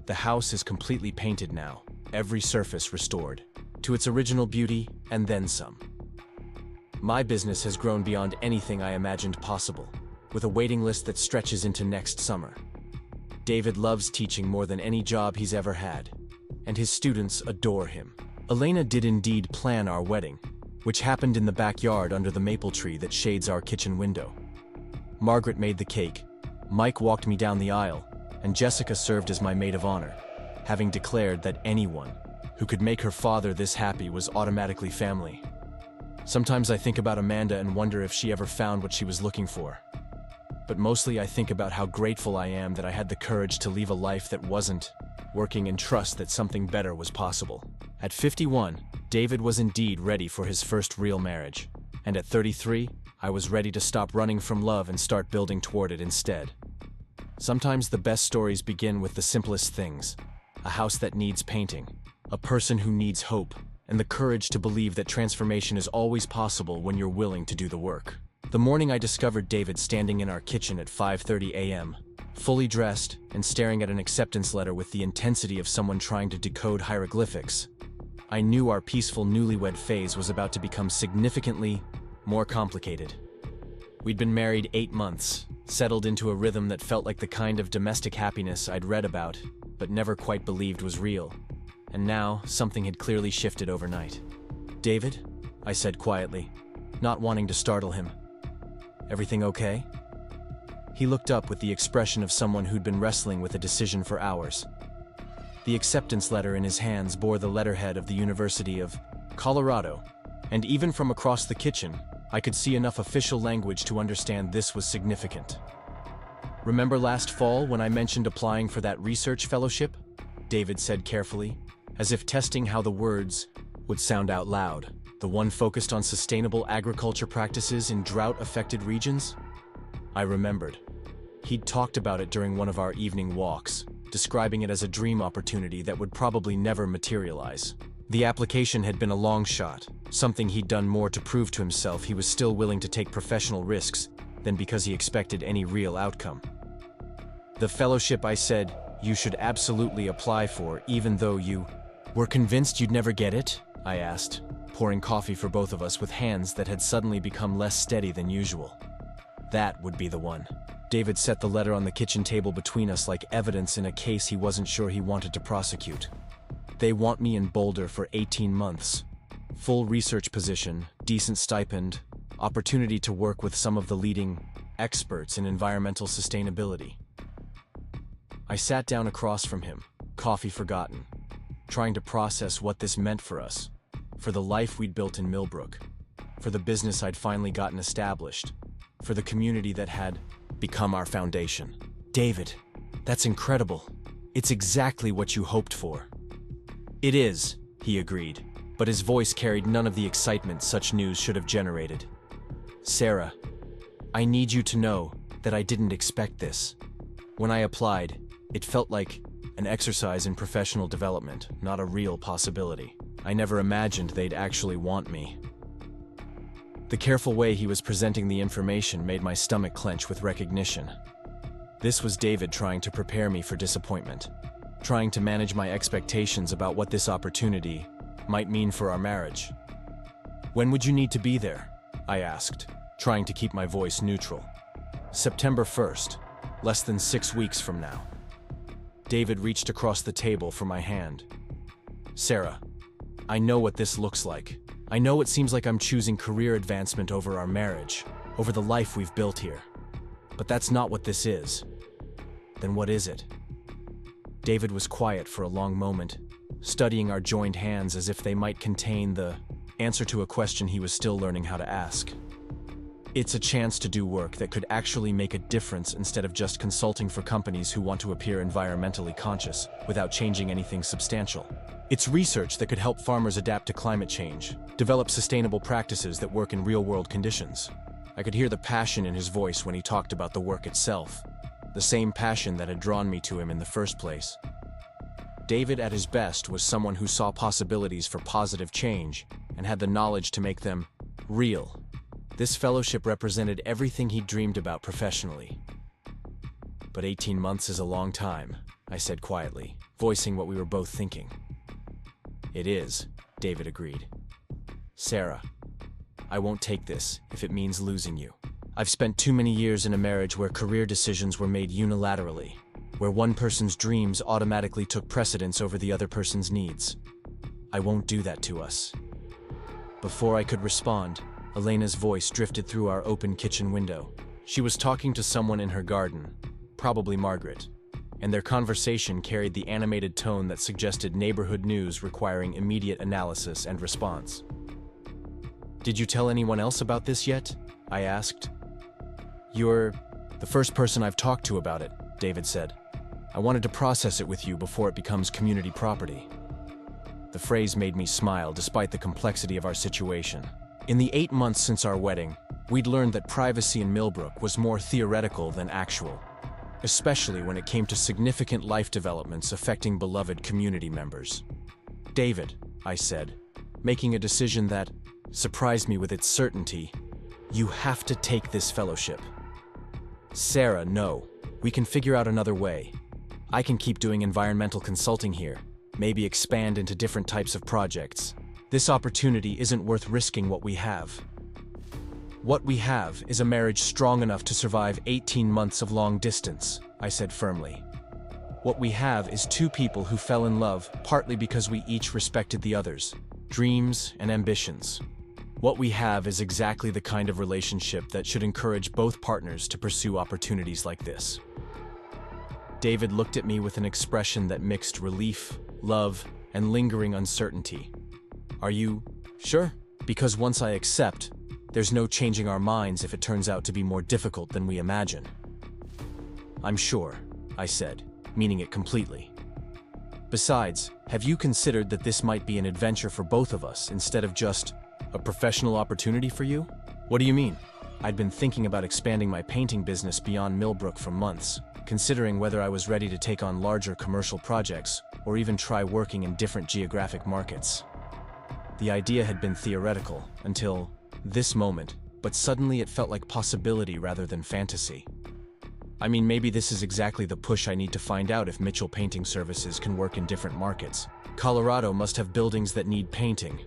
The house is completely painted now, every surface restored to its original beauty and then some. My business has grown beyond anything I imagined possible, with a waiting list that stretches into next summer. David loves teaching more than any job he's ever had, and his students adore him. Elena did indeed plan our wedding, which happened in the backyard under the maple tree that shades our kitchen window. Margaret made the cake, Mike walked me down the aisle, and Jessica served as my maid of honor, having declared that anyone who could make her father this happy was automatically family. Sometimes I think about Amanda and wonder if she ever found what she was looking for. But mostly I think about how grateful I am that I had the courage to leave a life that wasn't working and trust that something better was possible. At 51, David was indeed ready for his first real marriage, and at 33, I was ready to stop running from love and start building toward it instead. Sometimes the best stories begin with the simplest things: a house that needs painting, a person who needs hope, and the courage to believe that transformation is always possible when you're willing to do the work. The morning I discovered David standing in our kitchen at 5:30 a.m., fully dressed and staring at an acceptance letter with the intensity of someone trying to decode hieroglyphics, I knew our peaceful newlywed phase was about to become significantly more complicated. We'd been married 8 months, settled into a rhythm that felt like the kind of domestic happiness I'd read about, but never quite believed was real. And now, something had clearly shifted overnight. "David?" I said quietly, not wanting to startle him. "Everything okay?" He looked up with the expression of someone who'd been wrestling with a decision for hours. The acceptance letter in his hands bore the letterhead of the University of Colorado, and even from across the kitchen, I could see enough official language to understand this was significant. "Remember last fall when I mentioned applying for that research fellowship?" David said carefully, as if testing how the words would sound out loud. "The one focused on sustainable agriculture practices in drought-affected regions?" I remembered. He'd talked about it during one of our evening walks, describing it as a dream opportunity that would probably never materialize. The application had been a long shot, something he'd done more to prove to himself he was still willing to take professional risks than because he expected any real outcome. "The fellowship," I said, "you should absolutely apply for, even though you were convinced you'd never get it?" I asked, pouring coffee for both of us with hands that had suddenly become less steady than usual. "That would be the one." David set the letter on the kitchen table between us like evidence in a case he wasn't sure he wanted to prosecute. "They want me in Boulder for 18 months. Full research position, decent stipend, opportunity to work with some of the leading experts in environmental sustainability." I sat down across from him, coffee forgotten, trying to process what this meant for us, for the life we'd built in Millbrook, for the business I'd finally gotten established, for the community that had become our foundation. "David, that's incredible. It's exactly what you hoped for." "It is," he agreed, but his voice carried none of the excitement such news should have generated. Sarah, I need you to know that I didn't expect this. When I applied, it felt like an exercise in professional development, not a real possibility. I never imagined they'd actually want me. The careful way he was presenting the information made my stomach clench with recognition. This was David trying to prepare me for disappointment, trying to manage my expectations about what this opportunity might mean for our marriage. When would you need to be there? I asked, trying to keep my voice neutral. September 1st, less than 6 weeks from now. David reached across the table for my hand. Sarah, I know what this looks like. I know it seems like I'm choosing career advancement over our marriage, over the life we've built here. But that's not what this is. Then what is it? David was quiet for a long moment, studying our joined hands as if they might contain the answer to a question he was still learning how to ask. It's a chance to do work that could actually make a difference instead of just consulting for companies who want to appear environmentally conscious without changing anything substantial. It's research that could help farmers adapt to climate change, develop sustainable practices that work in real-world conditions. I could hear the passion in his voice when he talked about the work itself, the same passion that had drawn me to him in the first place. David at his best was someone who saw possibilities for positive change and had the knowledge to make them real. This fellowship represented everything he dreamed about professionally. But 18 months is a long time, I said quietly, voicing what we were both thinking. It is, David agreed. Sarah, I won't take this if it means losing you. I've spent too many years in a marriage where career decisions were made unilaterally, where one person's dreams automatically took precedence over the other person's needs. I won't do that to us. Before I could respond, Elena's voice drifted through our open kitchen window. She was talking to someone in her garden, probably Margaret, and their conversation carried the animated tone that suggested neighborhood news requiring immediate analysis and response. Did you tell anyone else about this yet? I asked. You're the first person I've talked to about it, David said. I wanted to process it with you before it becomes community property. The phrase made me smile despite the complexity of our situation. In the 8 months since our wedding, we'd learned that privacy in Millbrook was more theoretical than actual, especially when it came to significant life developments affecting beloved community members. David, I said, making a decision that surprised me with its certainty, you have to take this fellowship. Sarah, no. We can figure out another way. I can keep doing environmental consulting here, maybe expand into different types of projects. This opportunity isn't worth risking what we have. What we have is a marriage strong enough to survive 18 months of long distance, I said firmly. What we have is two people who fell in love partly because we each respected the other's dreams and ambitions. What we have is exactly the kind of relationship that should encourage both partners to pursue opportunities like this. David looked at me with an expression that mixed relief, love, and lingering uncertainty. Are you sure? Because once I accept, there's no changing our minds if it turns out to be more difficult than we imagine. I'm sure, I said, meaning it completely. Besides, have you considered that this might be an adventure for both of us instead of just a professional opportunity for you? What do you mean? I'd been thinking about expanding my painting business beyond Millbrook for months, considering whether I was ready to take on larger commercial projects or even try working in different geographic markets. The idea had been theoretical until this moment, but suddenly it felt like possibility rather than fantasy. I mean, maybe this is exactly the push I need to find out if Mitchell Painting Services can work in different markets. Colorado must have buildings that need painting,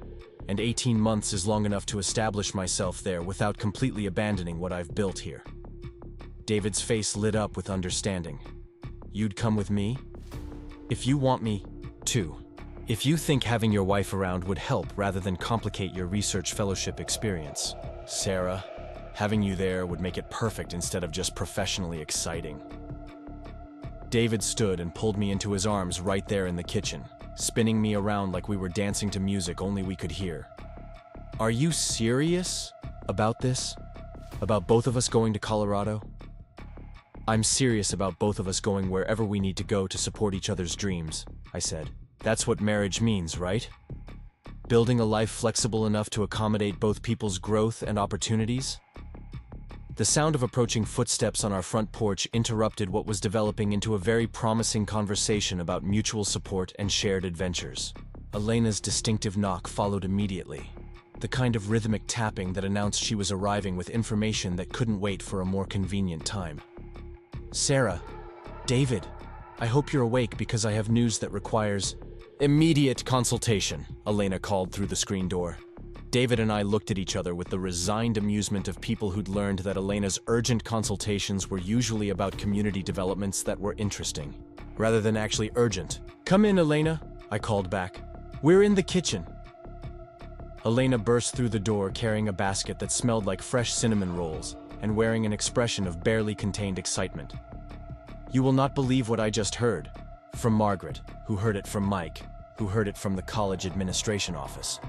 and 18 months is long enough to establish myself there without completely abandoning what I've built here. David's face lit up with understanding. You'd come with me? If you want me to. If you think having your wife around would help rather than complicate your research fellowship experience. Sarah, having you there would make it perfect instead of just professionally exciting. David stood and pulled me into his arms right there in the kitchen, spinning me around like we were dancing to music only we could hear. Are you serious about this? About both of us going to Colorado? I'm serious about both of us going wherever we need to go to support each other's dreams, I said. That's what marriage means, right? Building a life flexible enough to accommodate both people's growth and opportunities? The sound of approaching footsteps on our front porch interrupted what was developing into a very promising conversation about mutual support and shared adventures. Elena's distinctive knock followed immediately, the kind of rhythmic tapping that announced she was arriving with information that couldn't wait for a more convenient time. "Sarah, David, I hope you're awake because I have news that requires immediate consultation," Elena called through the screen door. David and I looked at each other with the resigned amusement of people who'd learned that Elena's urgent consultations were usually about community developments that were interesting, rather than actually urgent. "Come in, Elena," I called back. "We're in the kitchen." Elena burst through the door carrying a basket that smelled like fresh cinnamon rolls and wearing an expression of barely contained excitement. "You will not believe what I just heard," from Margaret, who heard it from Mike, who heard it from the college administration office.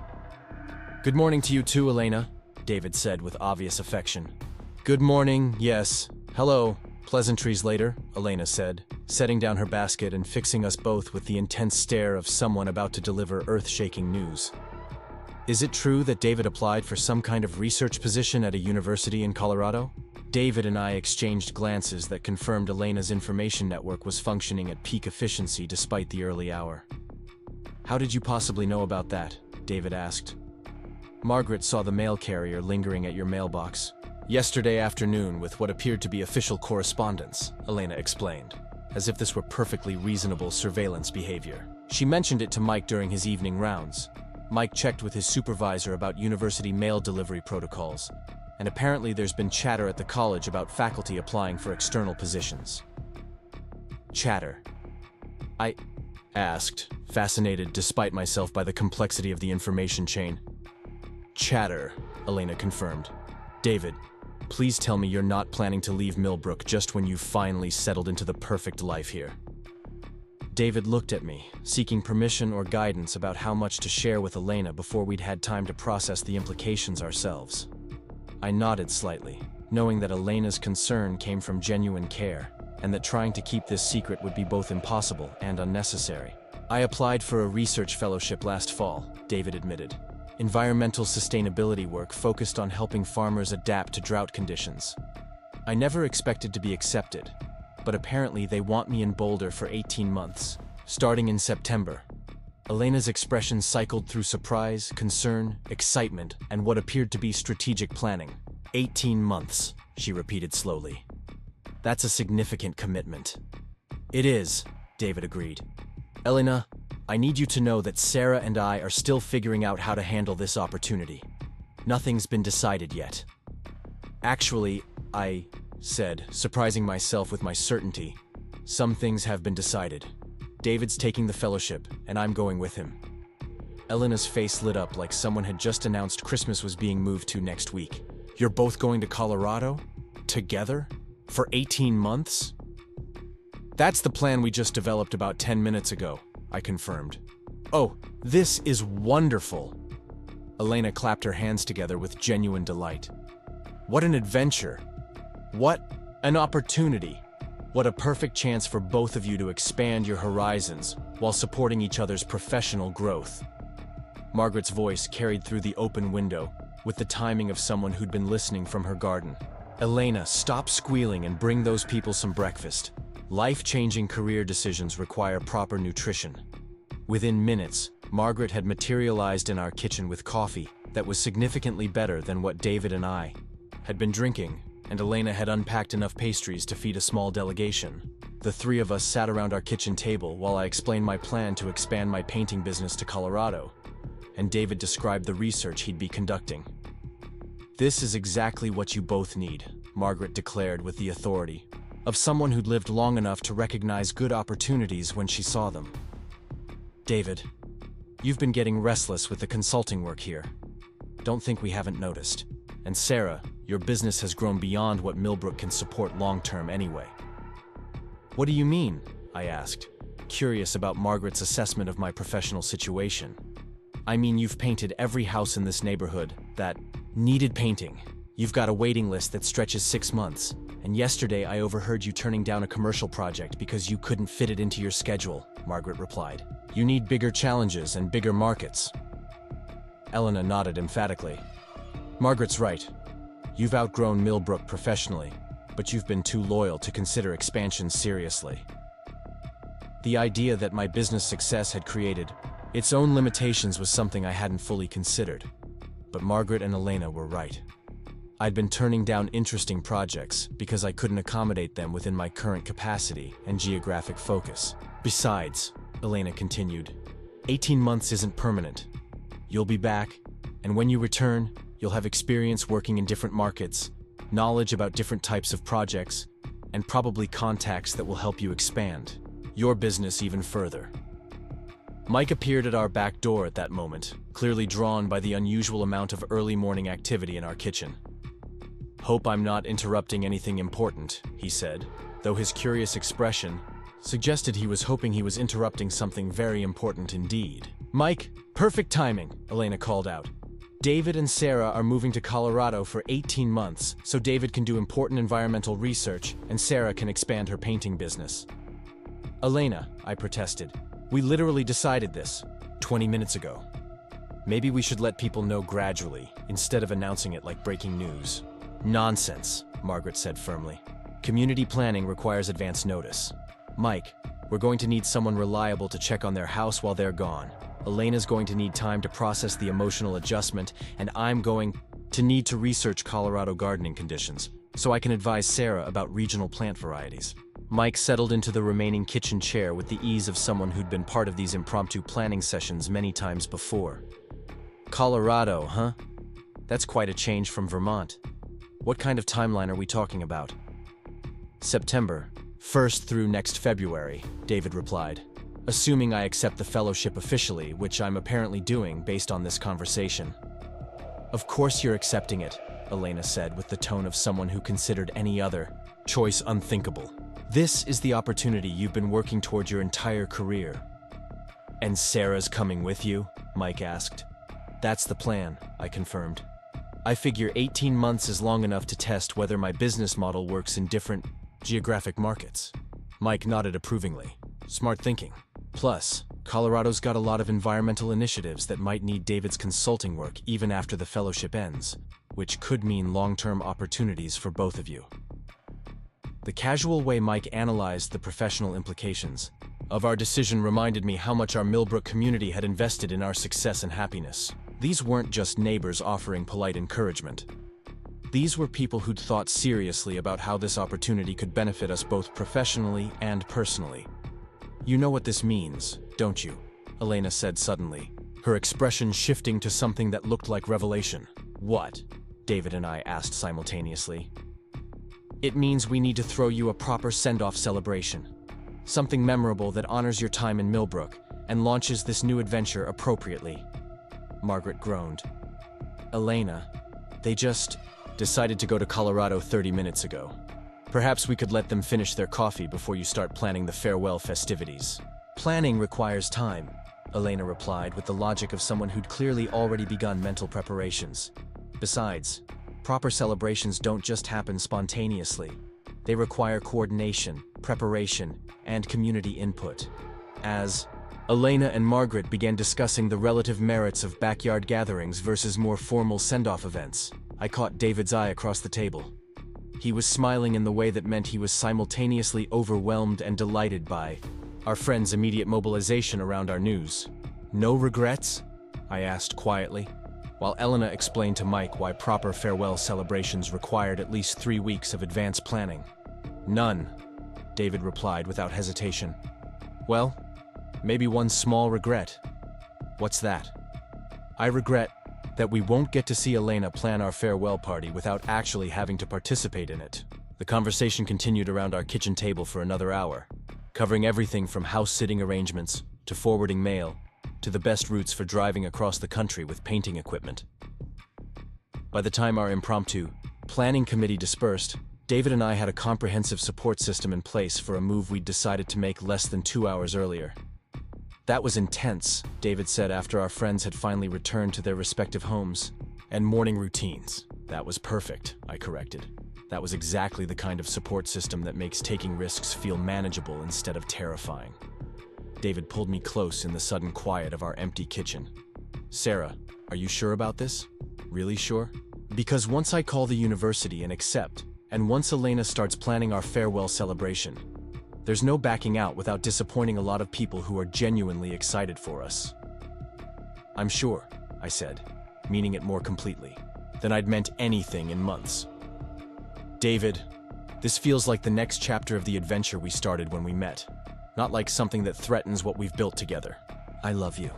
"Good morning to you too, Elena," David said with obvious affection. "Good morning, yes. Hello. Pleasantries later," Elena said, setting down her basket and fixing us both with the intense stare of someone about to deliver earth-shaking news. "Is it true that David applied for some kind of research position at a university in Colorado?" David and I exchanged glances that confirmed Elena's information network was functioning at peak efficiency despite the early hour. "How did you possibly know about that?" David asked. "Margaret saw the mail carrier lingering at your mailbox yesterday afternoon with what appeared to be official correspondence," Elena explained, as if this were perfectly reasonable surveillance behavior. "She mentioned it to Mike during his evening rounds. Mike checked with his supervisor about university mail delivery protocols, and apparently there's been chatter at the college about faculty applying for external positions." "Chatter?" I asked, fascinated despite myself by the complexity of the information chain. "Chatter," Elena confirmed. "David, please tell me you're not planning to leave Millbrook just when you've finally settled into the perfect life here." David looked at me, seeking permission or guidance about how much to share with Elena before we'd had time to process the implications ourselves. I nodded slightly, knowing that Elena's concern came from genuine care, and that trying to keep this secret would be both impossible and unnecessary. "I applied for a research fellowship last fall," David admitted. "Environmental sustainability work focused on helping farmers adapt to drought conditions. I never expected to be accepted, but apparently they want me in Boulder for 18 months, starting in September." Elena's expression cycled through surprise, concern, excitement, and what appeared to be strategic planning. 18 months, she repeated slowly. "That's a significant commitment." "It is," David agreed. "Elena, I need you to know that Sarah and I are still figuring out how to handle this opportunity. Nothing's been decided yet." "Actually," I said, surprising myself with my certainty, "some things have been decided. David's taking the fellowship, and I'm going with him." Elena's face lit up like someone had just announced Christmas was being moved to next week. "You're both going to Colorado? Together? For 18 months?" "That's the plan we just developed about 10 minutes ago," I confirmed. "Oh, this is wonderful!" Elena clapped her hands together with genuine delight. "What an adventure! What an opportunity! What a perfect chance for both of you to expand your horizons while supporting each other's professional growth." Margaret's voice carried through the open window with the timing of someone who'd been listening from her garden. "Elena, stop squealing and bring those people some breakfast. Life-changing career decisions require proper nutrition." Within minutes, Margaret had materialized in our kitchen with coffee that was significantly better than what David and I had been drinking, and Elena had unpacked enough pastries to feed a small delegation. The three of us sat around our kitchen table while I explained my plan to expand my painting business to Colorado, and David described the research he'd be conducting. "This is exactly what you both need," Margaret declared with the authority of someone who'd lived long enough to recognize good opportunities when she saw them. "David, you've been getting restless with the consulting work here. Don't think we haven't noticed. And Sarah, your business has grown beyond what Millbrook can support long-term anyway." "What do you mean?" I asked, curious about Margaret's assessment of my professional situation. "I mean, you've painted every house in this neighborhood that needed painting. You've got a waiting list that stretches 6 months, and yesterday I overheard you turning down a commercial project because you couldn't fit it into your schedule," Margaret replied. "You need bigger challenges and bigger markets." Elena nodded emphatically. "Margaret's right. You've outgrown Millbrook professionally, but you've been too loyal to consider expansion seriously. The idea that my business success had created its own limitations was something I hadn't fully considered. But Margaret and Elena were right. I'd been turning down interesting projects because I couldn't accommodate them within my current capacity and geographic focus. Besides, Elena continued, 18 months isn't permanent. You'll be back, and when you return, you'll have experience working in different markets, knowledge about different types of projects, and probably contacts that will help you expand your business even further. Mike appeared at our back door at that moment, clearly drawn by the unusual amount of early morning activity in our kitchen. "Hope I'm not interrupting anything important," he said, though his curious expression suggested he was hoping he was interrupting something very important indeed. "Mike, perfect timing," Elena called out. "David and Sarah are moving to Colorado for 18 months, so David can do important environmental research and Sarah can expand her painting business." "Elena," I protested, "we literally decided this 20 minutes ago. Maybe we should let people know gradually, instead of announcing it like breaking news." "Nonsense," Margaret said firmly. "Community planning requires advance notice. Mike, we're going to need someone reliable to check on their house while they're gone. Elena's going to need time to process the emotional adjustment, and I'm going to need to research Colorado gardening conditions, so I can advise Sarah about regional plant varieties." Mike settled into the remaining kitchen chair with the ease of someone who'd been part of these impromptu planning sessions many times before. "Colorado, huh? That's quite a change from Vermont. What kind of timeline are we talking about?" "September 1st through next February," David replied. "Assuming I accept the fellowship officially, which I'm apparently doing based on this conversation." "Of course you're accepting it," Elena said with the tone of someone who considered any other choice unthinkable. "This is the opportunity you've been working toward your entire career." "And Sarah's coming with you?" Mike asked. "That's the plan," I confirmed. "I figure 18 months is long enough to test whether my business model works in different geographic markets." Mike nodded approvingly. "Smart thinking. Plus, Colorado's got a lot of environmental initiatives that might need David's consulting work even after the fellowship ends, which could mean long-term opportunities for both of you." The casual way Mike analyzed the professional implications of our decision reminded me how much our Millbrook community had invested in our success and happiness. These weren't just neighbors offering polite encouragement. These were people who'd thought seriously about how this opportunity could benefit us both professionally and personally. "You know what this means, don't you?" Elena said suddenly, her expression shifting to something that looked like revelation. "What?" David and I asked simultaneously. "It means we need to throw you a proper send-off celebration. Something memorable that honors your time in Millbrook and launches this new adventure appropriately." Margaret groaned. "Elena, they just decided to go to Colorado 30 minutes ago. Perhaps we could let them finish their coffee before you start planning the farewell festivities." "Planning requires time," Elena replied with the logic of someone who'd clearly already begun mental preparations. "Besides, proper celebrations don't just happen spontaneously. They require coordination, preparation, and community input." As Elena and Margaret began discussing the relative merits of backyard gatherings versus more formal send-off events, I caught David's eye across the table. He was smiling in the way that meant he was simultaneously overwhelmed and delighted by our friend's immediate mobilization around our news. "No regrets?" I asked quietly, while Elena explained to Mike why proper farewell celebrations required at least 3 weeks of advanced planning. "None," David replied without hesitation. "Well, maybe one small regret." "What's that?" "I regret that we won't get to see Elena plan our farewell party without actually having to participate in it." The conversation continued around our kitchen table for another hour, covering everything from house-sitting arrangements to forwarding mail to the best routes for driving across the country with painting equipment. By the time our impromptu planning committee dispersed, David and I had a comprehensive support system in place for a move we'd decided to make less than 2 hours earlier. "That was intense," David said after our friends had finally returned to their respective homes and morning routines. "That was perfect," I corrected. "That was exactly the kind of support system that makes taking risks feel manageable instead of terrifying." David pulled me close in the sudden quiet of our empty kitchen. "Sarah, are you sure about this? Really sure?" Because once I call the university and accept, and once Elena starts planning our farewell celebration, there's no backing out without disappointing a lot of people who are genuinely excited for us. I'm sure, I said, meaning it more completely than I'd meant anything in months. David, this feels like the next chapter of the adventure we started when we met, not like something that threatens what we've built together. I love you,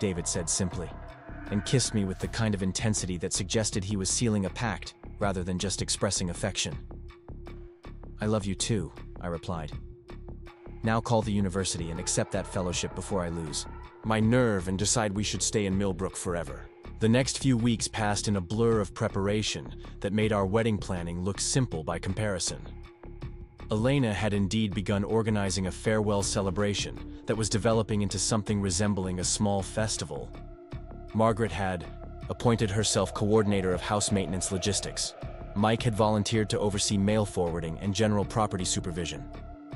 David said simply, and kissed me with the kind of intensity that suggested he was sealing a pact rather than just expressing affection. I love you too, I replied. Now call the university and accept that fellowship before I lose my nerve and decide we should stay in Millbrook forever. The next few weeks passed in a blur of preparation that made our wedding planning look simple by comparison. Elena had indeed begun organizing a farewell celebration that was developing into something resembling a small festival. Margaret had appointed herself coordinator of house maintenance logistics. Mike had volunteered to oversee mail forwarding and general property supervision.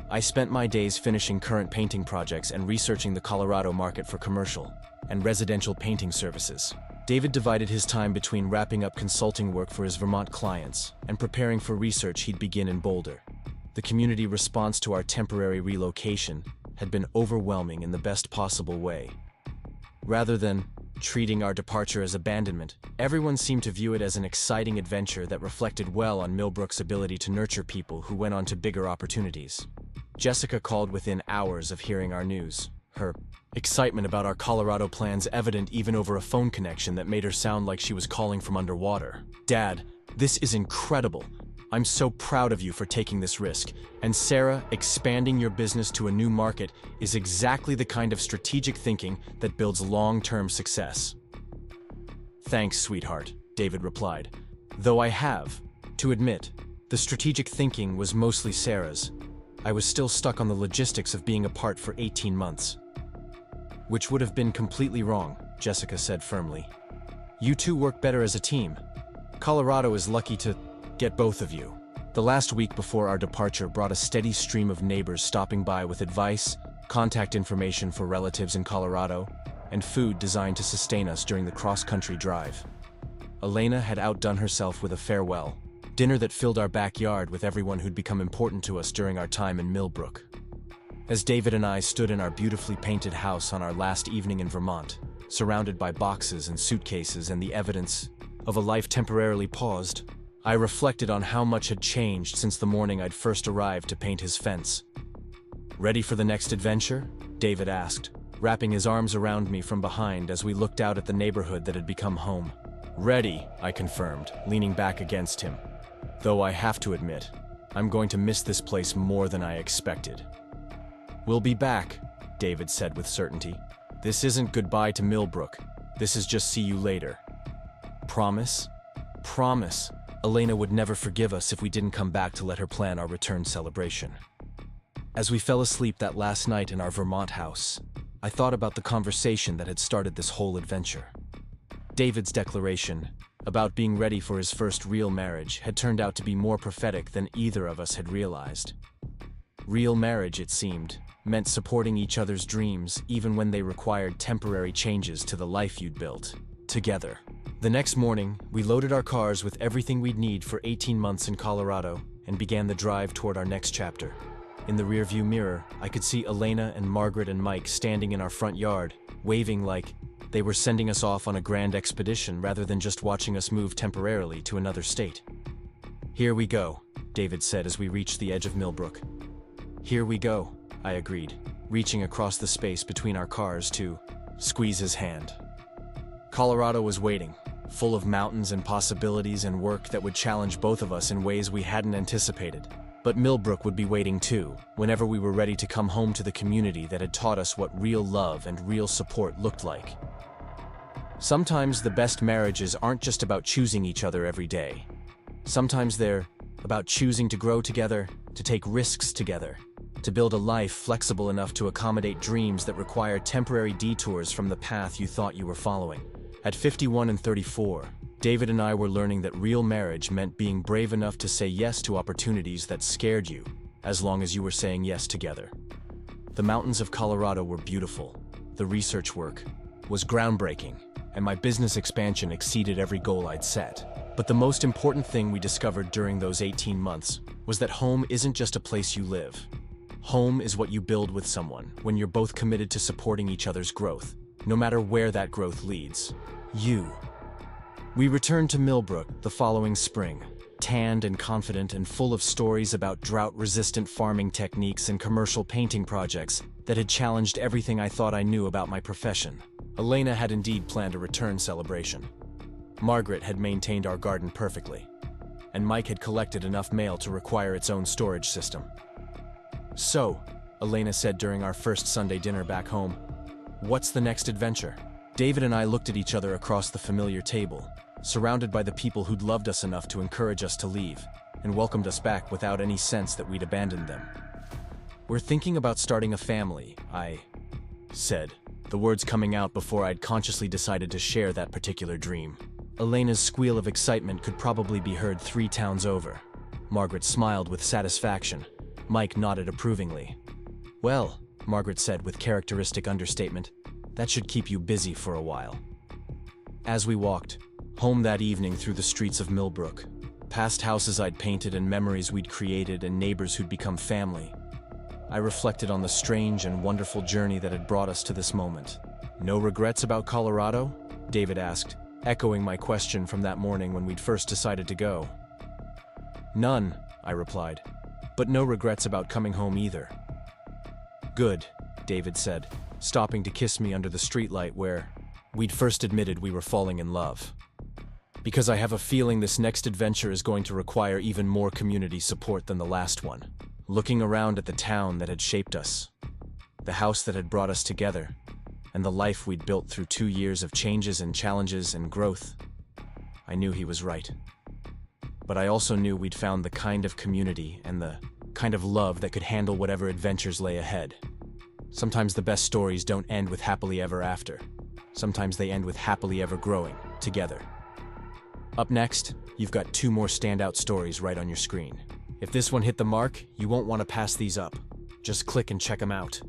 I spent my days finishing current painting projects and researching the Colorado market for commercial and residential painting services. David divided his time between wrapping up consulting work for his Vermont clients and preparing for research he'd begin in Boulder. The community response to our temporary relocation had been overwhelming in the best possible way. Rather than treating our departure as abandonment, everyone seemed to view it as an exciting adventure that reflected well on Millbrook's ability to nurture people who went on to bigger opportunities. Jessica called within hours of hearing our news, her excitement about our Colorado plans evident even over a phone connection that made her sound like she was calling from underwater. Dad, this is incredible. I'm so proud of you for taking this risk. And Sarah, expanding your business to a new market is exactly the kind of strategic thinking that builds long-term success. Thanks, sweetheart, David replied. Though I have to admit, the strategic thinking was mostly Sarah's. I was still stuck on the logistics of being apart for 18 months. Which would have been completely wrong, Jessica said firmly. You two work better as a team. Colorado is lucky to get both of you. The last week before our departure brought a steady stream of neighbors stopping by with advice, contact information for relatives in Colorado, and food designed to sustain us during the cross-country drive. Elena had outdone herself with a farewell dinner that filled our backyard with everyone who'd become important to us during our time in Millbrook. As David and I stood in our beautifully painted house on our last evening in Vermont, surrounded by boxes and suitcases and the evidence of a life temporarily paused, I reflected on how much had changed since the morning I'd first arrived to paint his fence. Ready for the next adventure? David asked, wrapping his arms around me from behind as we looked out at the neighborhood that had become home. Ready, I confirmed, leaning back against him. Though I have to admit, I'm going to miss this place more than I expected. We'll be back, David said with certainty. This isn't goodbye to Millbrook. This is just see you later. Promise? Promise. Elena would never forgive us if we didn't come back to let her plan our return celebration. As we fell asleep that last night in our Vermont house, I thought about the conversation that had started this whole adventure. David's declaration about being ready for his first real marriage had turned out to be more prophetic than either of us had realized. Real marriage, it seemed, meant supporting each other's dreams even when they required temporary changes to the life you'd built together. The next morning, we loaded our cars with everything we'd need for 18 months in Colorado and began the drive toward our next chapter. In the rearview mirror, I could see Elena and Margaret and Mike standing in our front yard, waving like they were sending us off on a grand expedition rather than just watching us move temporarily to another state. Here we go, David said as we reached the edge of Millbrook. Here we go, I agreed, reaching across the space between our cars to squeeze his hand. Colorado was waiting, full of mountains and possibilities and work that would challenge both of us in ways we hadn't anticipated. But Millbrook would be waiting too, whenever we were ready to come home to the community that had taught us what real love and real support looked like. Sometimes the best marriages aren't just about choosing each other every day. Sometimes they're about choosing to grow together, to take risks together, to build a life flexible enough to accommodate dreams that require temporary detours from the path you thought you were following. At 51 and 34, David and I were learning that real marriage meant being brave enough to say yes to opportunities that scared you, as long as you were saying yes together. The mountains of Colorado were beautiful, the research work was groundbreaking, and my business expansion exceeded every goal I'd set. But the most important thing we discovered during those 18 months was that home isn't just a place you live. Home is what you build with someone when you're both committed to supporting each other's growth, no matter where that growth leads. We returned to Millbrook the following spring, tanned and confident and full of stories about drought-resistant farming techniques and commercial painting projects that had challenged everything I thought I knew about my profession. Elena had indeed planned a return celebration. Margaret had maintained our garden perfectly, and Mike had collected enough mail to require its own storage system. "So," Elena said during our first Sunday dinner back home, "what's the next adventure?" David and I looked at each other across the familiar table, surrounded by the people who'd loved us enough to encourage us to leave, and welcomed us back without any sense that we'd abandoned them. "We're thinking about starting a family," I said, the words coming out before I'd consciously decided to share that particular dream. Elena's squeal of excitement could probably be heard 3 towns over. Margaret smiled with satisfaction. Mike nodded approvingly. "Well," Margaret said with characteristic understatement, "that should keep you busy for a while." As we walked home that evening through the streets of Millbrook, past houses I'd painted and memories we'd created and neighbors who'd become family, I reflected on the strange and wonderful journey that had brought us to this moment. "No regrets about Colorado?" David asked, echoing my question from that morning when we'd first decided to go. "None," I replied, "but no regrets about coming home either." "Good," David said, stopping to kiss me under the streetlight where we'd first admitted we were falling in love. "Because I have a feeling this next adventure is going to require even more community support than the last one." Looking around at the town that had shaped us, the house that had brought us together, and the life we'd built through 2 years of changes and challenges and growth, I knew he was right. But I also knew we'd found the kind of community and the kind of love that could handle whatever adventures lay ahead. Sometimes the best stories don't end with happily ever after. Sometimes they end with happily ever growing together. Up next, you've got 2 more standout stories right on your screen. If this one hit the mark, you won't want to pass these up. Just click and check them out.